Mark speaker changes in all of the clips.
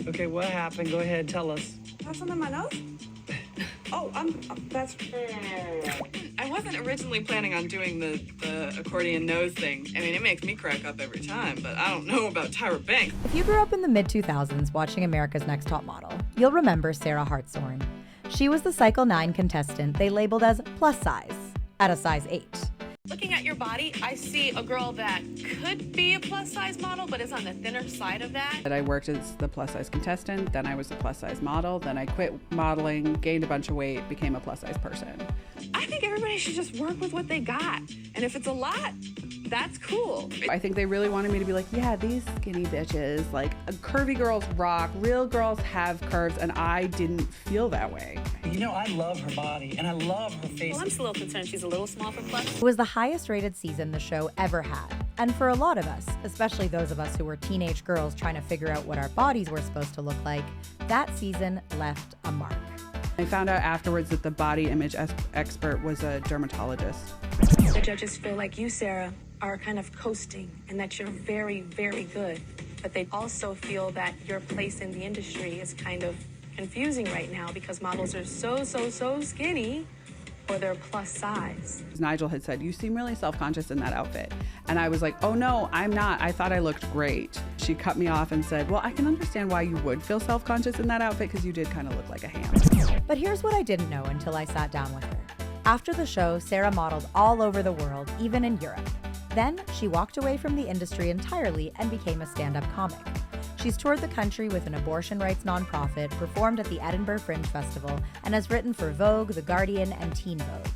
Speaker 1: Okay, what happened? Go ahead, tell us.
Speaker 2: Have some in my nose? Oh, that's...
Speaker 3: I wasn't originally planning on doing the accordion nose thing. I mean, it makes me crack up every time, but I don't know about Tyra Banks.
Speaker 4: If you grew up in the mid-2000s watching America's Next Top Model, you'll remember Sarah Hartshorne. She was the Cycle 9 contestant they labeled as plus size, at a size 8.
Speaker 5: Looking at your body, I see a girl that could be a plus-size model, but is on the thinner side of that.
Speaker 6: I worked as the plus-size contestant, then I was a plus-size model, then I quit modeling, gained a bunch of weight, became a plus-size person.
Speaker 5: I think everybody should just work with what they got. And if it's a lot, that's cool.
Speaker 6: I think they really wanted me to be like, yeah, these skinny bitches, like curvy girls rock, real girls have curves, and I didn't feel that way.
Speaker 1: You know, I love her body, and I love her face.
Speaker 5: Well, I'm still a little concerned she's a little small for plus.
Speaker 4: It was the highest rated season the show ever had. And for a lot of us, especially those of us who were teenage girls trying to figure out what our bodies were supposed to look like, that season left a mark.
Speaker 6: I found out afterwards that the body image expert was a dermatologist.
Speaker 2: The judges feel like you, Sarah, are kind of coasting and that you're very, very good. But they also feel that your place in the industry is kind of confusing right now because models are so skinny or they're plus size.
Speaker 6: Nigel had said, you seem really self-conscious in that outfit. And I was like, oh no, I'm not. I thought I looked great. She cut me off and said, well, I can understand why you would feel self-conscious in that outfit because you did kind of look like a ham.
Speaker 4: But here's what I didn't know until I sat down with her. After the show, Sarah modeled all over the world, even in Europe. Then she walked away from the industry entirely and became a stand-up comic. She's toured the country with an abortion rights nonprofit, performed at the Edinburgh Fringe Festival, and has written for Vogue, The Guardian, and Teen Vogue.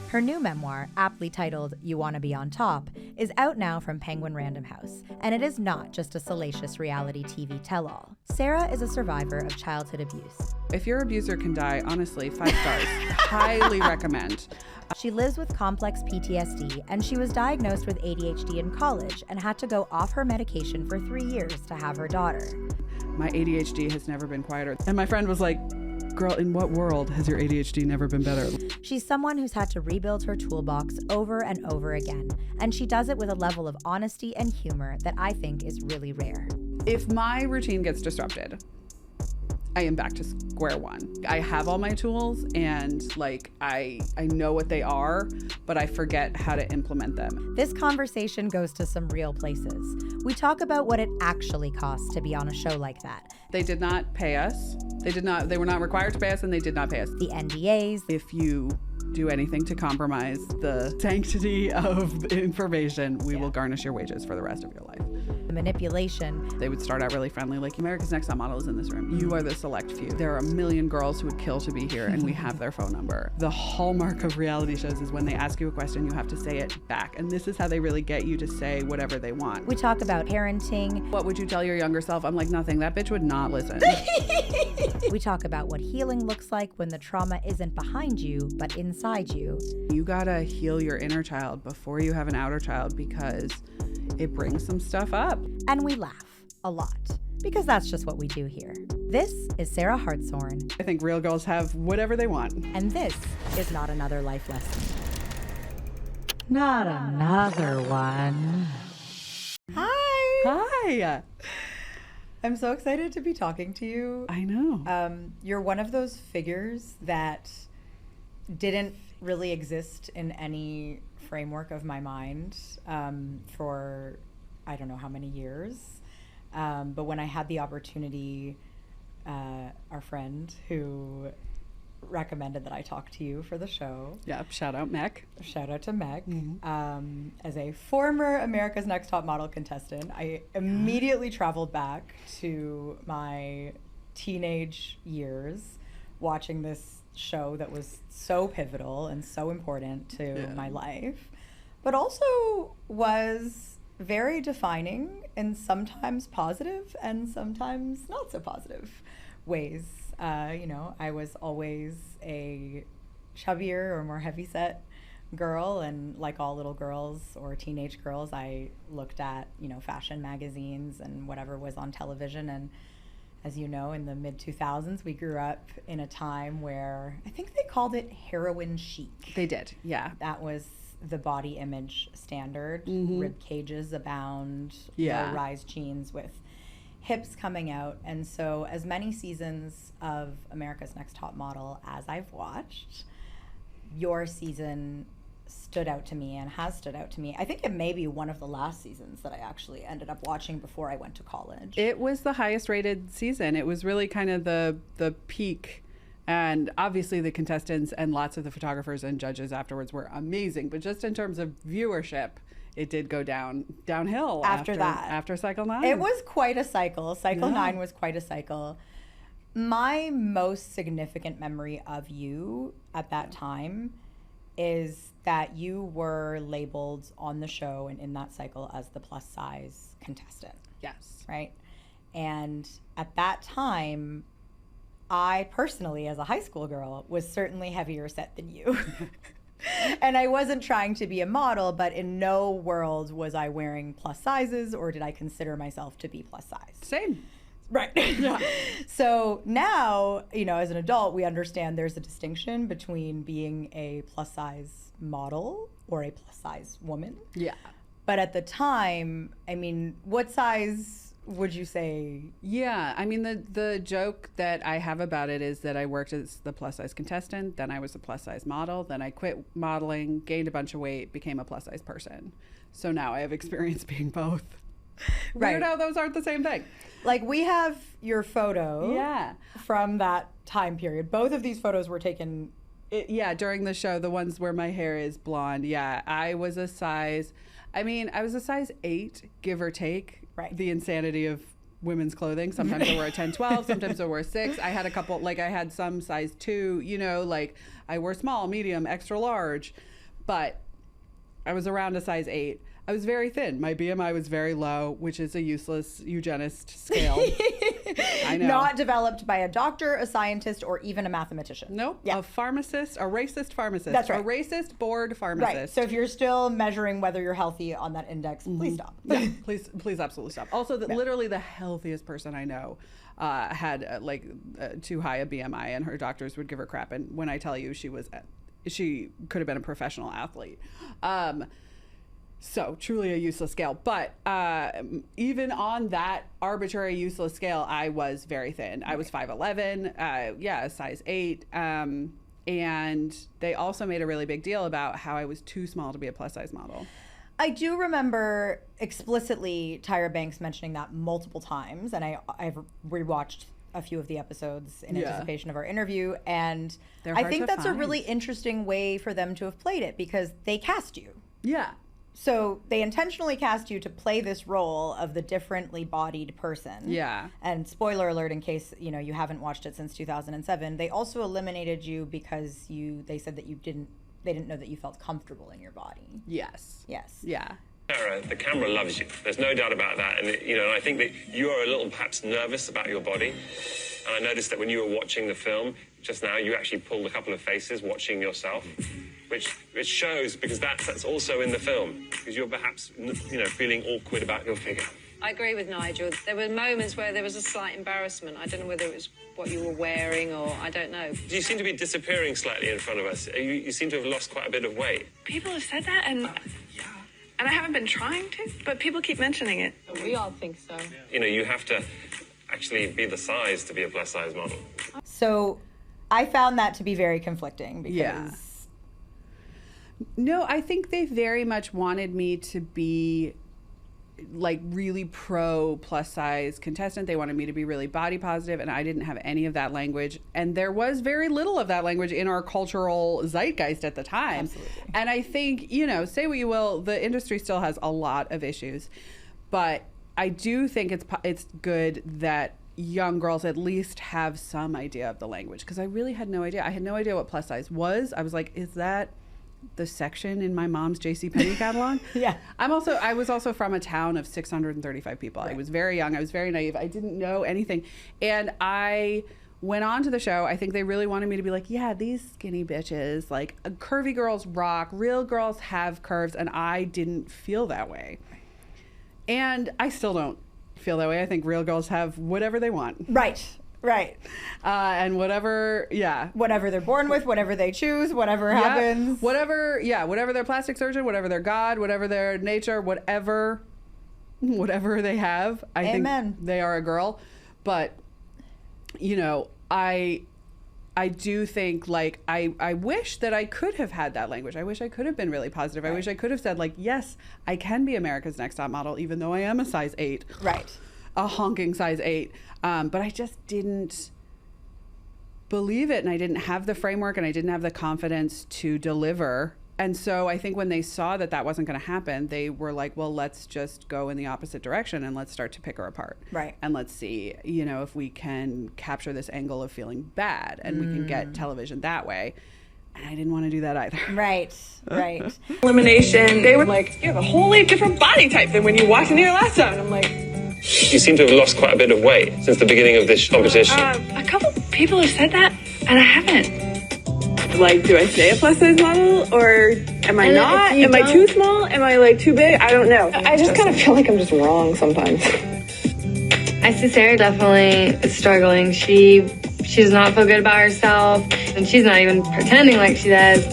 Speaker 4: Her new memoir, aptly titled You Wanna Be on Top, is out now from Penguin Random House, and it is not just a salacious reality TV tell-all. Sarah is a survivor of childhood abuse.
Speaker 6: If your abuser can die, honestly, 5 stars. Highly recommend.
Speaker 4: She lives with complex PTSD, and she was diagnosed with ADHD in college and had to go off her medication for 3 years to have her daughter.
Speaker 6: My ADHD has never been quieter. And my friend was like, girl, in what world has your ADHD never been better?
Speaker 4: She's someone who's had to rebuild her toolbox over and over again, and she does it with a level of honesty and humor that I think is really rare.
Speaker 6: If my routine gets disrupted, I am back to square one. I have all my tools and like I know what they are, but I forget how to implement them.
Speaker 4: This conversation goes to some real places. We talk about what it actually costs to be on a show like that.
Speaker 6: They did not pay us. They were not required to pay us, and they did not pay us.
Speaker 4: The NDAs.
Speaker 6: If you do anything to compromise the sanctity of information, we will garnish your wages for the rest of your life.
Speaker 4: The manipulation.
Speaker 6: They would start out really friendly, like, America's Next Top Model is in this room. You are the select few. There are a million girls who would kill to be here, and we have their phone number. The hallmark of reality shows is when they ask you a question, you have to say it back. And this is how they really get you to say whatever they want.
Speaker 4: We talk about parenting.
Speaker 6: What would you tell your younger self? I'm like, nothing. That bitch would not listen.
Speaker 4: We talk about what healing looks like when the trauma isn't behind you, but inside you.
Speaker 6: You gotta heal your inner child before you have an outer child because it brings some stuff up.
Speaker 4: And we laugh a lot because that's just what we do here. This is Sarah Hartshorne.
Speaker 6: I think real girls have whatever they want.
Speaker 4: And this is Not Another Life Lesson. Not another one.
Speaker 6: Hi.
Speaker 4: I'm so excited to be talking to you.
Speaker 6: I know.
Speaker 4: You're one of those figures that didn't really exist in any framework of my mind for I don't know how many years. But when I had the opportunity, our friend who recommended that I talk to you for the show.
Speaker 6: Yep, shout out Meg.
Speaker 4: Shout out to Meg. As a former America's Next Top Model contestant, I immediately traveled back to my teenage years watching this show that was so pivotal and so important to my life, but also was very defining in sometimes positive and sometimes not so positive ways. I was always a chubbier or more heavyset girl, and like all little girls or teenage girls, I looked at, fashion magazines and whatever was on television. And as you know, in the mid-2000s, we grew up in a time where I think they called it heroin chic.
Speaker 6: They did, yeah.
Speaker 4: That was the body image standard.
Speaker 6: Mm-hmm.
Speaker 4: Rib cages abound,
Speaker 6: Yeah.
Speaker 4: low-rise jeans with hips coming out. And so as many seasons of America's Next Top Model as I've watched, your season stood out to me and has stood out to me. I think it may be one of the last seasons that I actually ended up watching before I went to college.
Speaker 6: It was the highest rated season. It was really kind of the peak. And obviously the contestants and lots of the photographers and judges afterwards were amazing. But just in terms of viewership, it did go downhill
Speaker 4: after that.
Speaker 6: After Cycle 9.
Speaker 4: It was quite a cycle. Cycle 9 was quite a cycle. My most significant memory of you at that time is that you were labeled on the show and in that cycle as the plus size contestant.
Speaker 6: Yes.
Speaker 4: Right? And at that time, I personally, as a high school girl, was certainly heavier set than you. And I wasn't trying to be a model, but in no world was I wearing plus sizes or did I consider myself to be plus size.
Speaker 6: Same.
Speaker 4: Right. Yeah. So now, you know, as an adult, we understand there's a distinction between being a plus size model or a plus size woman.
Speaker 6: Yeah.
Speaker 4: But at the time, I mean, what size would you say?
Speaker 6: Yeah, I mean, the joke that I have about it is that I worked as the plus size contestant, then I was a plus size model, then I quit modeling, gained a bunch of weight, became a plus size person. So now I have experience being both.
Speaker 4: Right.
Speaker 6: Weird how those aren't the same thing.
Speaker 4: Like, we have your photo from that time period. Both of these photos were taken.
Speaker 6: During the show, the ones where my hair is blonde. Yeah, I was a size 8, give or take.
Speaker 4: Right.
Speaker 6: The insanity of women's clothing. Sometimes I wore a 10, 12, sometimes I wore a 6. I had a couple, like I had some size 2, you know, like I wore small, medium, extra large, but I was around a size 8. I was very thin. My BMI was very low, which is a useless eugenist scale. I know.
Speaker 4: Not developed by a doctor, a scientist, or even a mathematician.
Speaker 6: Nope.
Speaker 4: Yeah.
Speaker 6: A pharmacist, a racist pharmacist.
Speaker 4: That's right.
Speaker 6: A racist board pharmacist.
Speaker 4: Right. So if you're still measuring whether you're healthy on that index, please stop.
Speaker 6: Yeah, please absolutely stop. Also, literally the healthiest person I know had too high a BMI, and her doctors would give her crap. And when I tell you she could have been a professional athlete. So truly a useless scale. But even on that arbitrary useless scale, I was very thin. I was 5'11", a size 8. And they also made a really big deal about how I was too small to be a plus size model.
Speaker 4: I do remember explicitly Tyra Banks mentioning that multiple times, and I've rewatched a few of the episodes in anticipation of our interview, and I think that's a really interesting way for them to have played it because they cast you.
Speaker 6: Yeah.
Speaker 4: So they intentionally cast you to play this role of the differently bodied person.
Speaker 6: Yeah.
Speaker 4: And spoiler alert, in case you haven't watched it since 2007, they also eliminated you because they said that they didn't know that you felt comfortable in your body.
Speaker 6: Yes.
Speaker 4: Yes.
Speaker 6: Yeah.
Speaker 7: Sarah, the camera loves you. There's no doubt about that. And, and I think that you are a little perhaps nervous about your body. And I noticed that when you were watching the film just now, you actually pulled a couple of faces watching yourself, which shows because that's also in the film, because you're perhaps, feeling awkward about your figure.
Speaker 8: I agree with Nigel. There were moments where there was a slight embarrassment. I don't know whether it was what you were wearing or I don't know.
Speaker 7: You seem to be disappearing slightly in front of us. You seem to have lost quite a bit of weight.
Speaker 3: People have said that, and I haven't been trying to, but people keep mentioning it.
Speaker 8: We all think so.
Speaker 7: You have to actually be the size to be a plus size model.
Speaker 4: So I found that to be very conflicting because...
Speaker 6: Yeah. No, I think they very much wanted me to be like really pro plus size contestant. They wanted me to be really body positive, and I didn't have any of that language. And there was very little of that language in our cultural zeitgeist at the time.
Speaker 4: Absolutely.
Speaker 6: And I think, say what you will, the industry still has a lot of issues. But I do think it's good that young girls at least have some idea of the language, because I really had no idea. I had no idea what plus size was. I was like, is that the section in my mom's JCPenney catalog?
Speaker 4: Yeah.
Speaker 6: I was also from a town of 635 people.
Speaker 4: Right.
Speaker 6: I was very young. I was very naive. I didn't know anything. And I went on to the show. I think they really wanted me to be like, yeah, these skinny bitches, like curvy girls rock, real girls have curves. And I didn't feel that way. And I still don't feel that way. I think real girls have whatever they want.
Speaker 4: Right.
Speaker 6: And whatever
Speaker 4: they're born with, whatever they choose, whatever happens.
Speaker 6: Whatever their plastic surgeon, whatever their God, whatever their nature, whatever whatever they have. I
Speaker 4: Amen.
Speaker 6: think they are a girl. But, you know, I do think, like, I wish that I could have had that language. I wish I could have been really positive. I wish I could have said, like, yes, I can be America's Next Top Model, even though I am a size 8.
Speaker 4: Right.
Speaker 6: A honking size 8. But I just didn't believe it, and I didn't have the framework, and I didn't have the confidence to deliver. And so I think when they saw that that wasn't going to happen, they were like, well, let's just go in the opposite direction and let's start to pick her apart.
Speaker 4: Right.
Speaker 6: And let's see, you know, if we can capture this angle of feeling bad and we can get television that way. And I didn't want to do that either.
Speaker 4: Right. Right.
Speaker 3: Elimination, they were like, you have a wholly different body type than when you walked in here last time. And I'm like,
Speaker 7: You seem to have lost quite a bit of weight since the beginning of this competition.
Speaker 3: a couple people have said that, and I haven't. Like, do I stay a plus size model, or am I not? Am I too small? Am I, like, too big? I don't know. I just kind of feel like I'm just wrong sometimes.
Speaker 9: I see Sarah definitely struggling. She does not feel good about herself, and she's not even pretending like she does.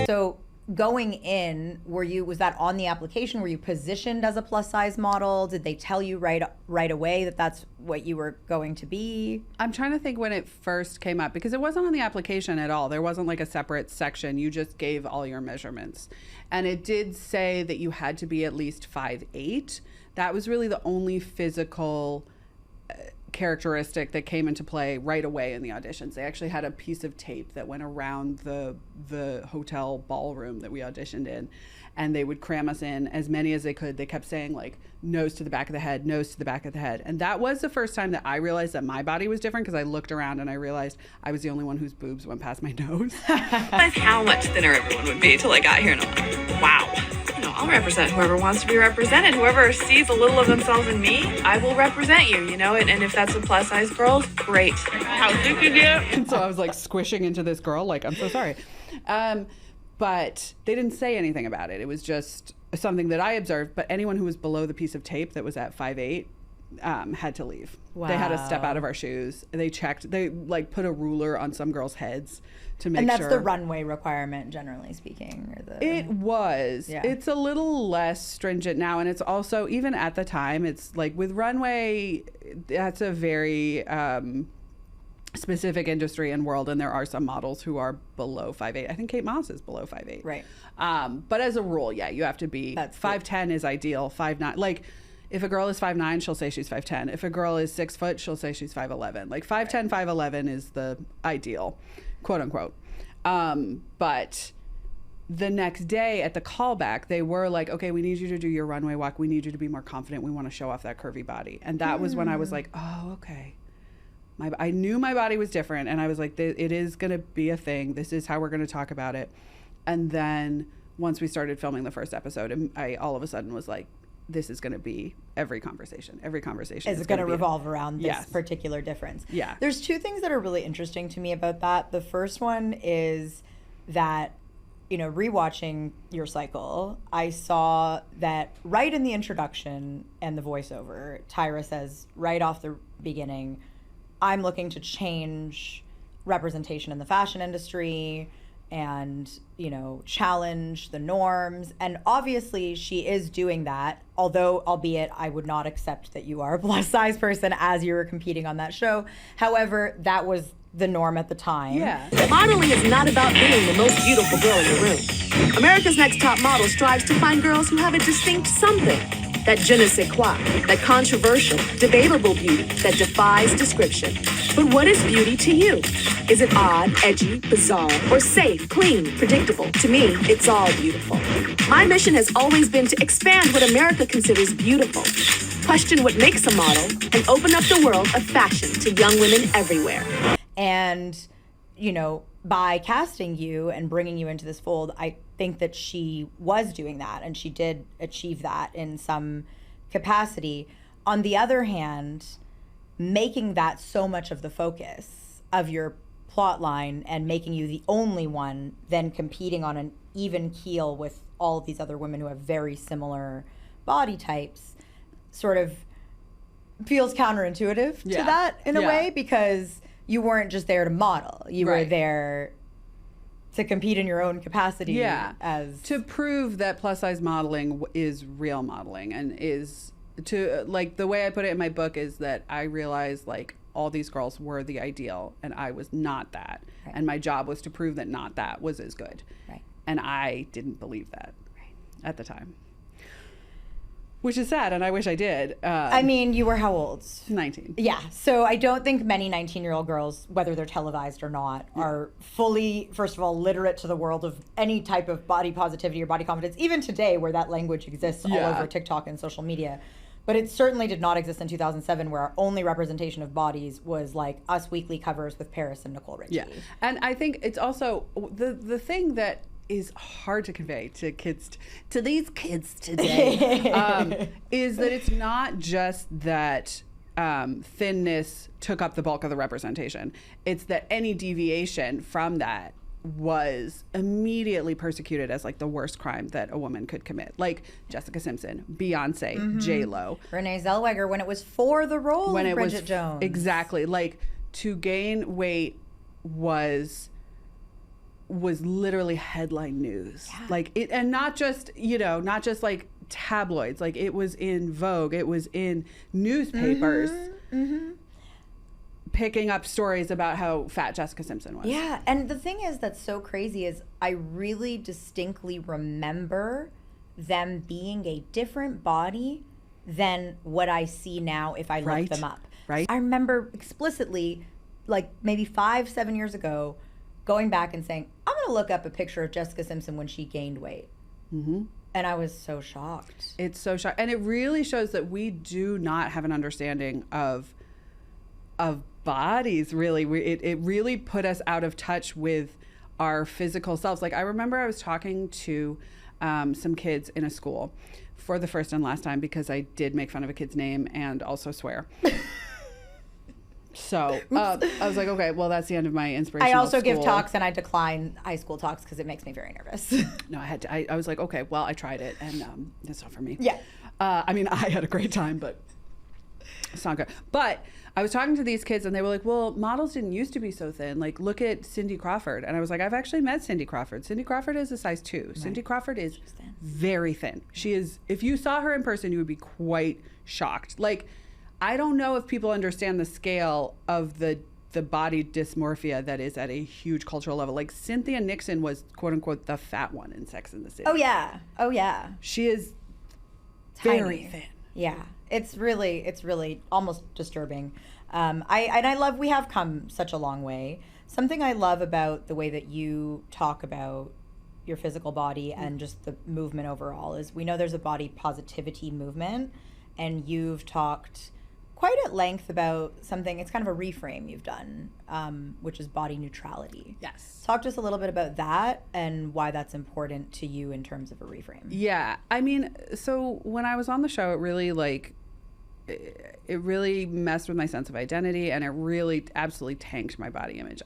Speaker 4: So going in, was that on the application? Were you positioned as a plus size model? Did they tell you right away that that's what you were going to be?
Speaker 6: I'm trying to think when it first came up, because it wasn't on the application at all. There wasn't like a separate section. You just gave all your measurements. And it did say that you had to be at least 5'8". That was really the only physical characteristic that came into play right away in the auditions. They actually had a piece of tape that went around the hotel ballroom that we auditioned in, and they would cram us in as many as they could. They kept saying, like, nose to the back of the head, nose to the back of the head. And that was the first time that I realized that my body was different, because I looked around and I realized I was the only one whose boobs went past my nose.
Speaker 3: Realize how much thinner everyone would be till I got here, and I'm like, wow. You know, I'll represent whoever wants to be represented. Whoever sees a little of themselves in me, I will represent you, you know? And if that's a plus size girl, great. How thick you get?
Speaker 6: And so I was like squishing into this girl, like, I'm so sorry. But they didn't say anything about it. It was just something that I observed. But anyone who was below the piece of tape that was at 5'8" had to leave. Wow. They had to step out of our shoes. They checked. They like put a ruler on some girls' heads to make sure.
Speaker 4: And that's the runway requirement, generally speaking.
Speaker 6: It was. Yeah. It's a little less stringent now, and it's also, even at the time, it's like with runway, that's a very specific industry and world, and there are some models who are below 5'8". I think Kate Moss is below 5'8".
Speaker 4: Right.
Speaker 6: But as a rule, yeah, you have to be 5'10" is ideal. 5'9", like if a girl is 5'9", she'll say she's 5'10". If a girl is 6 foot, she'll say she's 5'11". Like 5'10", 5'11" is the ideal, quote unquote. But the next day at the callback, they were like, okay, we need you to do your runway walk. We need you to be more confident. We want to show off that curvy body. And that was when I was like, oh, okay. I knew my body was different, and I was like, it is going to be a thing. This is how we're going to talk about it. And then once we started filming the first episode, I all of a sudden was like, this is going to be every conversation. Every conversation is going to
Speaker 4: revolve around this particular difference.
Speaker 6: Yeah.
Speaker 4: There's two things that are really interesting to me about that. The first one is that, you know, rewatching your cycle, I saw that right in the introduction and the voiceover, Tyra says right off the beginning, I'm looking to change representation in the fashion industry and, you know, challenge the norms. And obviously she is doing that, although, albeit I would not accept that you are a plus size person as you were competing on that show. However, that was the norm at the time.
Speaker 6: Yeah.
Speaker 10: Modeling is not about being the most beautiful girl in the room. America's Next Top Model strives to find girls who have a distinct something. That je ne sais quoi, that controversial, debatable beauty that defies description. But what is beauty to you? Is it odd, edgy, bizarre, or safe, clean, predictable? To me, it's all beautiful. My mission has always been to expand what America considers beautiful, question what makes a model, and open up the world of fashion to young women everywhere.
Speaker 4: And, you know, by casting you and bringing you into this fold, I think that she was doing that, and she did achieve that in some capacity. On the other hand, making that so much of the focus of your plot line and making you the only one then competing on an even keel with all of these other women who have very similar body types sort of feels counterintuitive to that in a way, because you weren't just there to model. You were there to compete in your own capacity.
Speaker 6: Yeah.
Speaker 4: As
Speaker 6: to prove that plus size modeling is real modeling and is to like the way I put it in my book is that I realized like all these girls were the ideal and I was not that.
Speaker 4: Right.
Speaker 6: And my job was to prove that not that was as good.
Speaker 4: Right.
Speaker 6: And I didn't believe that at the time. Which is sad, and I wish I did.
Speaker 4: I mean, you were how old?
Speaker 6: 19.
Speaker 4: Yeah, so I don't think many 19-year-old girls, whether they're televised or not, are fully, first of all, literate to the world of any type of body positivity or body confidence, even today where that language exists all over TikTok and social media. But it certainly did not exist in 2007 where our only representation of bodies was like Us Weekly covers with Paris and Nicole Richie.
Speaker 6: Yeah, and I think it's also the thing that is hard to convey to kids, to these kids today, is that it's not just that thinness took up the bulk of the representation. It's that any deviation from that was immediately persecuted as like the worst crime that a woman could commit. Like Jessica Simpson, Beyonce, J-Lo.
Speaker 4: Renee Zellweger, when it was for the role of Bridget Jones.
Speaker 6: Exactly. Like to gain weight was literally headline news. Yeah. Like it, and not just, not just like tabloids, like it was in Vogue, it was in newspapers picking up stories about how fat Jessica Simpson was.
Speaker 4: Yeah, and the thing is that's so crazy is I really distinctly remember them being a different body than what I see now if I look them up.
Speaker 6: Right.
Speaker 4: I remember explicitly, like maybe 5-7 years ago, going back and saying, I'm going to look up a picture of Jessica Simpson when she gained weight. And I was so shocked.
Speaker 6: It's so shocking. And it really shows that we do not have an understanding of bodies, really. It really put us out of touch with our physical selves. Like I remember I was talking to some kids in a school for the first and last time because I did make fun of a kid's name and also swear. So I was like, okay, well, that's the end of my inspirational
Speaker 4: I also give
Speaker 6: school.
Speaker 4: talks and I decline high school talks because it makes me very nervous.
Speaker 6: No, I was like, okay, well, I tried it and it's not for me.
Speaker 4: Yeah.
Speaker 6: I mean, I had a great time, but it's not good. But I was talking to these kids and they were like, well, models didn't used to be so thin. Like, look at Cindy Crawford. And I was like, I've actually met Cindy Crawford. Cindy Crawford is a size 2. Right. Cindy Crawford is very thin. She is, if you saw her in person, you would be quite shocked. Like, I don't know if people understand the scale of the body dysmorphia that is at a huge cultural level. Like Cynthia Nixon was quote unquote the fat one in Sex and the City.
Speaker 4: Oh yeah.
Speaker 6: She is
Speaker 4: tiny.
Speaker 6: very thin.
Speaker 4: Yeah. It's really almost disturbing. I love, we have come such a long way. Something I love about the way that you talk about your physical body and just the movement overall is we know there's a body positivity movement and you've talked quite at length about something, it's kind of a reframe you've done, which is body neutrality.
Speaker 6: Yes.
Speaker 4: Talk to us a little bit about that and why that's important to you in terms of a reframe.
Speaker 6: Yeah. I mean, so when I was on the show, it really messed with my sense of identity and it really absolutely tanked my body image.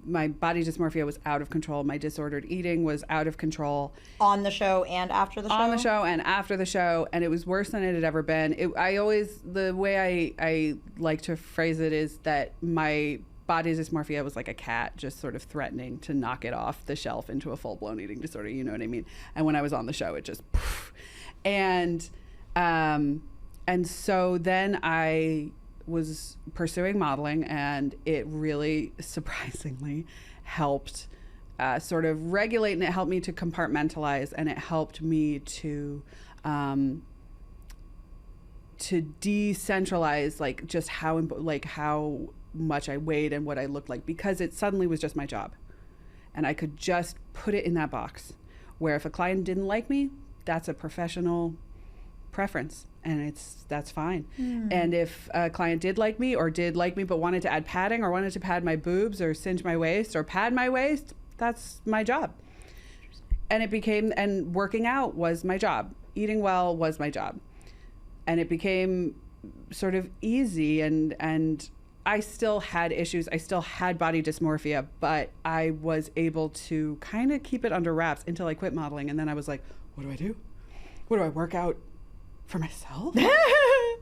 Speaker 6: My body dysmorphia was out of control. My disordered eating was out of control.
Speaker 4: On the show and after the show?
Speaker 6: On the show and after the show. And it was worse than it had ever been. The way I like to phrase it is that my body dysmorphia was like a cat just sort of threatening to knock it off the shelf into a full-blown eating disorder. You know what I mean? And when I was on the show, it just poof. And so then I was pursuing modeling and it really surprisingly helped sort of regulate and it helped me to compartmentalize and it helped me to decentralize like just how much I weighed and what I looked like because it suddenly was just my job and I could just put it in that box where if a client didn't like me, that's a professional preference and that's fine. And if a client did like me but wanted to add padding or wanted to pad my boobs or cinch my waist or pad my waist, that's my job. And working out was my job. Eating well was my job. And it became sort of easy and I still had issues. I still had body dysmorphia, but I was able to kind of keep it under wraps until I quit modeling. And then I was like, what do I do? What do I work out? For myself?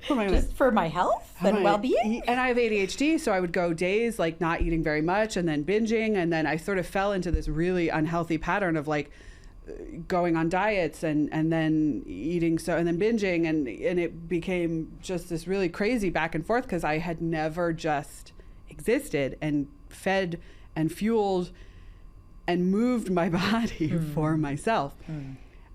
Speaker 4: Just for my health and well-being?
Speaker 6: And I have ADHD, so I would go days like not eating very much and then binging. And then I sort of fell into this really unhealthy pattern of like going on diets and then eating and then binging and it became just this really crazy back and forth because I had never just existed and fed and fueled and moved my body for myself.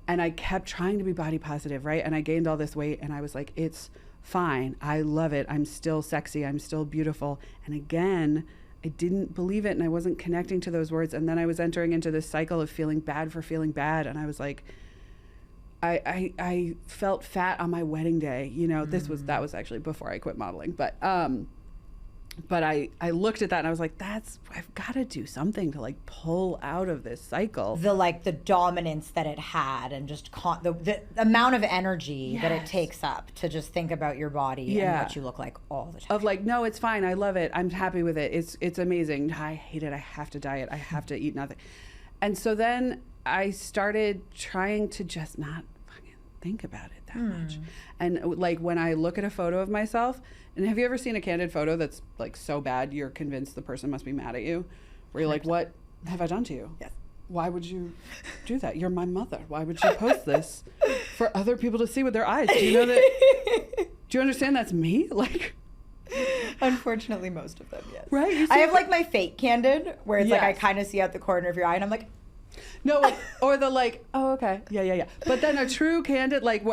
Speaker 6: And I kept trying to be body positive, right? And I gained all this weight and I was like, it's fine. I love it. I'm still sexy. I'm still beautiful. And again, I didn't believe it and I wasn't connecting to those words. And then I was entering into this cycle of feeling bad for feeling bad. And I was like, I felt fat on my wedding day. You know, that was actually before I quit modeling. But I looked at that and I was like, I've got to do something to like pull out of this cycle.
Speaker 4: The dominance that it had and just the amount of energy that it takes up to just think about your body and what you look like all the time.
Speaker 6: Of like, no, it's fine. I love it. I'm happy with it. It's amazing. I hate it. I have to diet. I have to eat nothing. And so then I started trying to just not fucking think about it that much. And like when I look at a photo of myself, and have you ever seen a candid photo that's like so bad you're convinced the person must be mad at you? Where you're like, what have I done to you?
Speaker 4: Yes.
Speaker 6: Why would you do that? You're my mother. Why would you post this for other people to see with their eyes? Do you know that? Do you understand that's me? Like,
Speaker 4: unfortunately, most of them, yes.
Speaker 6: Right?
Speaker 4: I have like my fake candid where it's like I kind of see out the corner of your eye and I'm like,
Speaker 6: no, like, or the like, oh, okay, yeah. But then a true candid, like,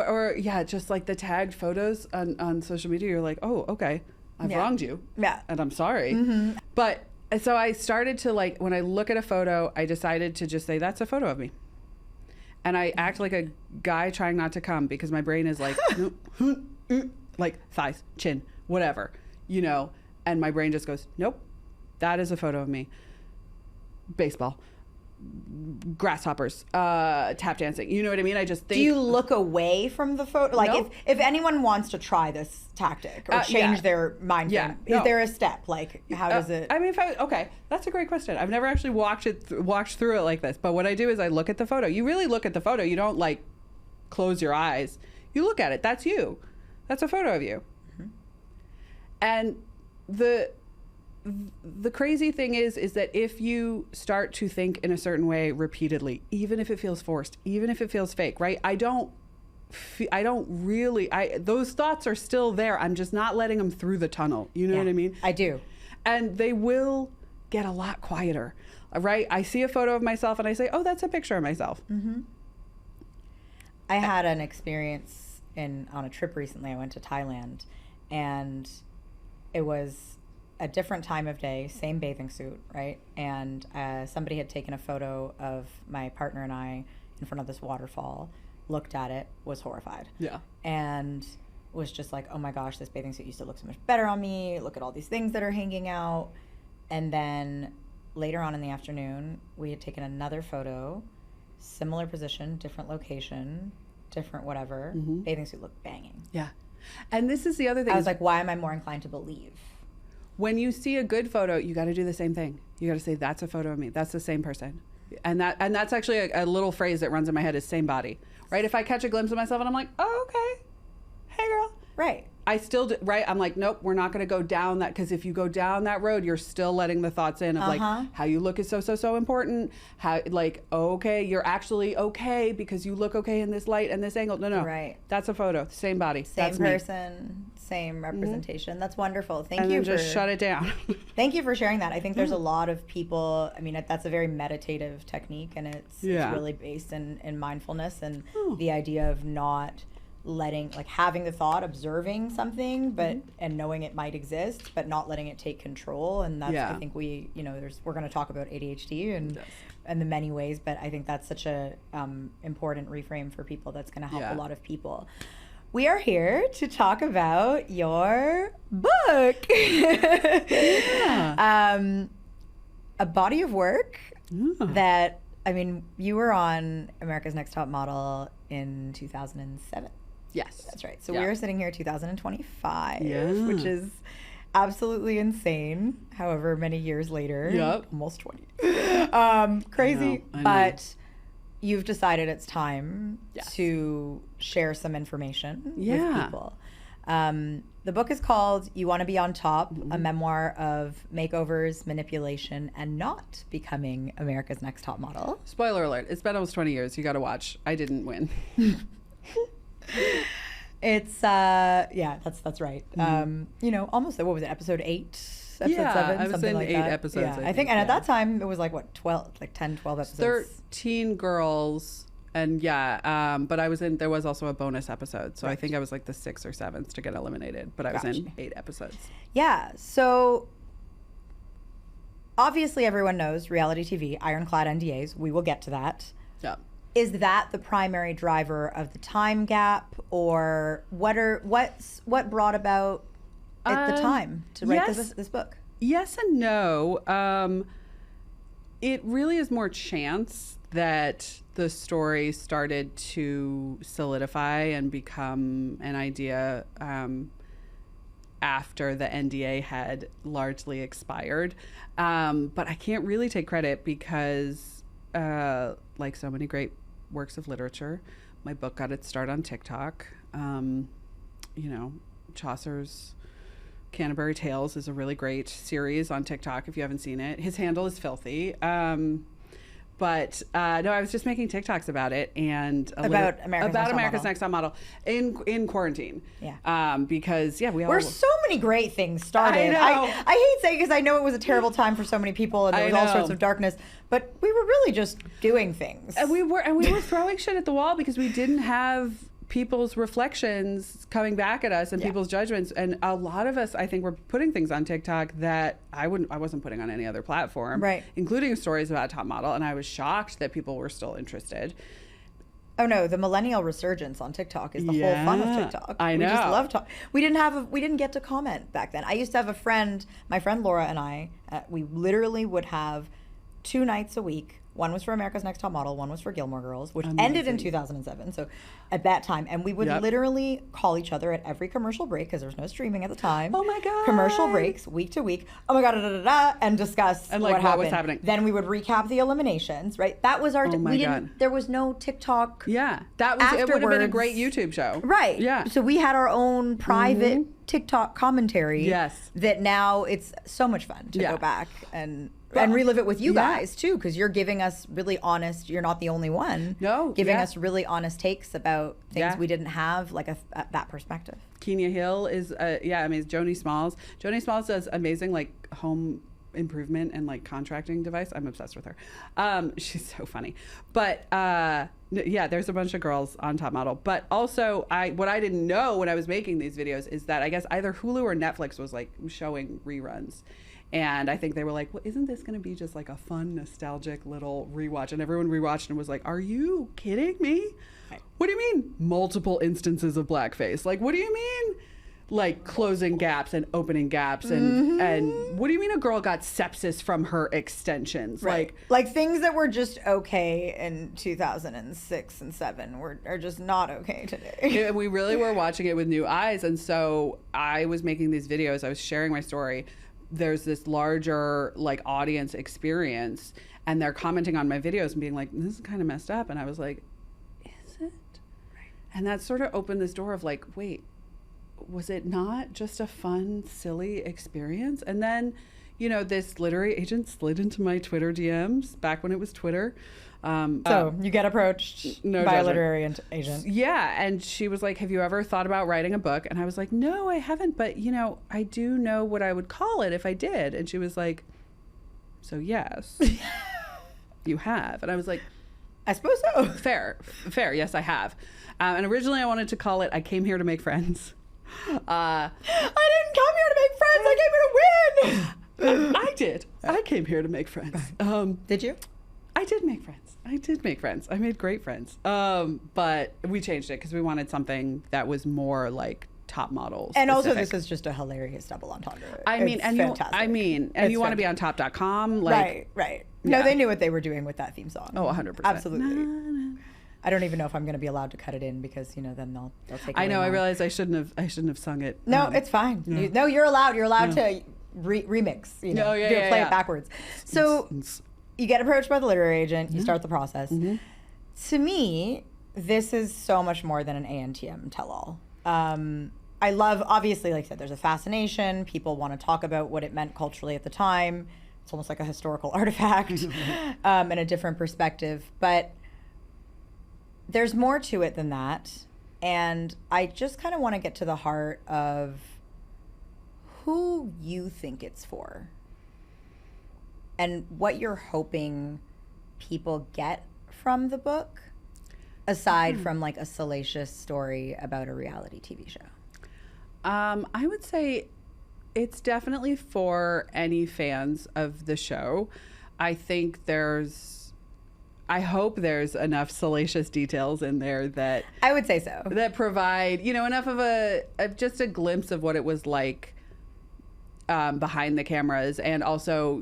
Speaker 6: just like the tagged photos on social media, you're like, oh, okay, I've wronged you.
Speaker 4: Yeah.
Speaker 6: And I'm sorry. But so I started to like, when I look at a photo, I decided to just say, that's a photo of me. And I act like a guy trying not to come because my brain is like, like thighs, chin, whatever, you know, and my brain just goes, nope, that is a photo of me. Baseball. Grasshoppers, tap dancing. You know what I mean? I just think.
Speaker 4: Do you look away from the photo? Like,
Speaker 6: No.
Speaker 4: if anyone wants to try this tactic or change their mind frame, is there a step? Like, how does it?
Speaker 6: I mean, okay, that's a great question. I've never actually watched through it like this. But what I do is I look at the photo. You really look at the photo. You don't like close your eyes. You look at it. That's you. That's a photo of you. And the crazy thing is that if you start to think in a certain way repeatedly, even if it feels forced, even if it feels fake, right? Those thoughts are still there. I'm just not letting them through the tunnel. You know what I mean?
Speaker 4: I do.
Speaker 6: And they will get a lot quieter, right? I see a photo of myself and I say, oh, that's a picture of myself.
Speaker 4: I had an experience on a trip recently. I went to Thailand and it was a different time of day, same bathing suit, right? And somebody had taken a photo of my partner and I in front of this waterfall, looked at it, was horrified.
Speaker 6: Yeah.
Speaker 4: And was just like, oh my gosh, this bathing suit used to look so much better on me. Look at all these things that are hanging out. And then later on in the afternoon, we had taken another photo, similar position, different location, different whatever. Bathing suit looked banging.
Speaker 6: Yeah. And this is the other thing.
Speaker 4: I was like, why am I more inclined to believe?
Speaker 6: When you see a good photo, you got to do the same thing. You got to say, that's a photo of me. That's the same person. And that's actually a little phrase that runs in my head is same body, right? If I catch a glimpse of myself and I'm like, oh, okay. Hey, girl.
Speaker 4: Right.
Speaker 6: I still do, right? I'm like, nope, we're not going to go down that. Because if you go down that road, you're still letting the thoughts in of like, how you look is so important. How, like, okay, you're actually okay because you look okay in this light and this angle. No.
Speaker 4: Right.
Speaker 6: That's a photo. Same body.
Speaker 4: Same person. Same representation. That's wonderful. Thank you
Speaker 6: just shut it down.
Speaker 4: Thank you for sharing that. I think there's a lot of people, I mean, that's a very meditative technique and it's really based in mindfulness and the idea of not letting, like having the thought, observing something, but and knowing it might exist, but not letting it take control. And that's I think we're going to talk about ADHD and the many ways, but I think that's such a important reframe for people that's going to help a lot of people. We are here to talk about your book. A body of work that, I mean, you were on America's Next Top Model in 2007.
Speaker 6: Yes.
Speaker 4: That's right. So we are sitting here 2025, which is absolutely insane. However many years later, almost 20. Crazy.
Speaker 6: I know.
Speaker 4: But you've decided it's time to share some information with people. The book is called You Want to Be on Top, a memoir of makeovers, manipulation, and not becoming America's Next Top Model.
Speaker 6: Spoiler alert, it's been almost 20 years. You got to watch. I didn't win.
Speaker 4: It's, yeah, that's right. You know, almost, what was it, episode 8? Episode 7,
Speaker 6: I was
Speaker 4: something
Speaker 6: in
Speaker 4: like
Speaker 6: 8
Speaker 4: that.
Speaker 6: episodes.
Speaker 4: Yeah, I think, and at that time, it was like, what, 12, like 10, 12 episodes?
Speaker 6: 13 girls. And but there was also a bonus episode. So I think I was like the 6th or 7th to get eliminated, but I was in 8 episodes.
Speaker 4: Yeah. So obviously everyone knows reality TV, ironclad NDAs. We will get to that.
Speaker 6: Yeah.
Speaker 4: Is that the primary driver of the time gap, or what brought about at the time to write this book?
Speaker 6: Yes and no. It really is more chance that the story started to solidify and become an idea after the NDA had largely expired. But I can't really take credit because, like so many great works of literature, my book got its start on TikTok. You know, Chaucer's Canterbury Tales is a really great series on TikTok if you haven't seen it. His handle is filthy. But no, I was just making TikToks about it and
Speaker 4: about America's
Speaker 6: Next Top Model in quarantine.
Speaker 4: Yeah.
Speaker 6: Because
Speaker 4: where so many great things started.
Speaker 6: I know.
Speaker 4: I hate saying, because I know it was a terrible time for so many people and there was all sorts of darkness, but we were really just doing things.
Speaker 6: And we were throwing shit at the wall because we didn't have people's reflections coming back at us and people's judgments, and a lot of us, I think, were putting things on TikTok that I wasn't putting on any other platform,
Speaker 4: right?
Speaker 6: Including stories about Top Model, and I was shocked that people were still interested.
Speaker 4: Oh no, the millennial resurgence on TikTok is the whole fun of TikTok.
Speaker 6: I know.
Speaker 4: We just love talk. We didn't get to comment back then. I used to have a friend, my friend Laura and I, we literally would have 2 nights a week. One was for America's Next Top Model, one was for Gilmore Girls, which ended in 2007. So at that time, and we would literally call each other at every commercial break, because there was no streaming at the time.
Speaker 6: Oh my God.
Speaker 4: Commercial breaks, week to week. Oh my God, and discuss
Speaker 6: and like what was happening.
Speaker 4: Then we would recap the eliminations, right? That was our, there was no TikTok.
Speaker 6: Yeah, that was, it would have been a great YouTube show.
Speaker 4: Right.
Speaker 6: Yeah.
Speaker 4: So we had our own private TikTok commentary.
Speaker 6: Yes.
Speaker 4: That now it's so much fun to go back and relive it with you guys too, because you're giving us really honest, you're not the only one.
Speaker 6: No.
Speaker 4: Giving us really honest takes about things we didn't have, like that perspective.
Speaker 6: Kenya Hill is, amazing. Joni Smalls. Joni Smalls does amazing, like, home improvement and, like, contracting device. I'm obsessed with her. She's so funny. But, there's a bunch of girls on Top Model. But also, what I didn't know when I was making these videos is that I guess either Hulu or Netflix was, like, showing reruns. And I think they were like, well, isn't this going to be just like a fun, nostalgic little rewatch? And everyone rewatched and was like, are you kidding me? Right. What do you mean multiple instances of blackface? Like, what do you mean? Like closing gaps and opening gaps and what do you mean a girl got sepsis from her extensions?
Speaker 4: Right. Like things that were just okay in 2006 and 7 are just not okay today.
Speaker 6: We really were watching it with new eyes. And so I was making these videos. I was sharing my story. There's this larger like audience experience, and they're commenting on my videos and being like, this is kind of messed up. And I was like, is it? Right. And that sort of opened this door of like, wait, was it not just a fun, silly experience? And then, you know, this literary agent slid into my Twitter DMs back when it was Twitter.
Speaker 4: So you get approached by a literary agent.
Speaker 6: Yeah. And she was like, have you ever thought about writing a book? And I was like, no, I haven't. But, you know, I do know what I would call it if I did. And she was like, so yes, you have. And I was like,
Speaker 4: I suppose so.
Speaker 6: Fair. Yes, I have. And originally I wanted to call it I Came Here to Make Friends.
Speaker 4: I didn't come here to make friends. I came here to win.
Speaker 6: I did. I came here to make friends.
Speaker 4: Did you?
Speaker 6: I did make friends. I made great friends. But we changed it because we wanted something that was more like Top Model specific.
Speaker 4: And also this is just a hilarious double entendre.
Speaker 6: And you want to be on top.com. Like,
Speaker 4: right. No, they knew what they were doing with that theme song.
Speaker 6: Oh, 100%.
Speaker 4: Absolutely. I don't even know if I'm going to be allowed to cut it in because, you know, then they'll take it.
Speaker 6: I know. I realized I shouldn't have sung it.
Speaker 4: No, it's fine. No. You're allowed. You're allowed to remix. You know, play it backwards. So you get approached by the literary agent. You start the process. To me, this is so much more than an ANTM tell-all. I love, obviously, like I said, there's a fascination. People want to talk about what it meant culturally at the time. It's almost like a historical artifact and a different perspective. But there's more to it than that. And I just kind of want to get to the heart of who you think it's for and what you're hoping people get from the book, aside from like a salacious story about a reality TV show.
Speaker 6: I would say it's definitely for any fans of the show. I think I hope there's enough salacious details in there that
Speaker 4: I would say so,
Speaker 6: that provide, enough of just a glimpse of what it was like behind the cameras, and also,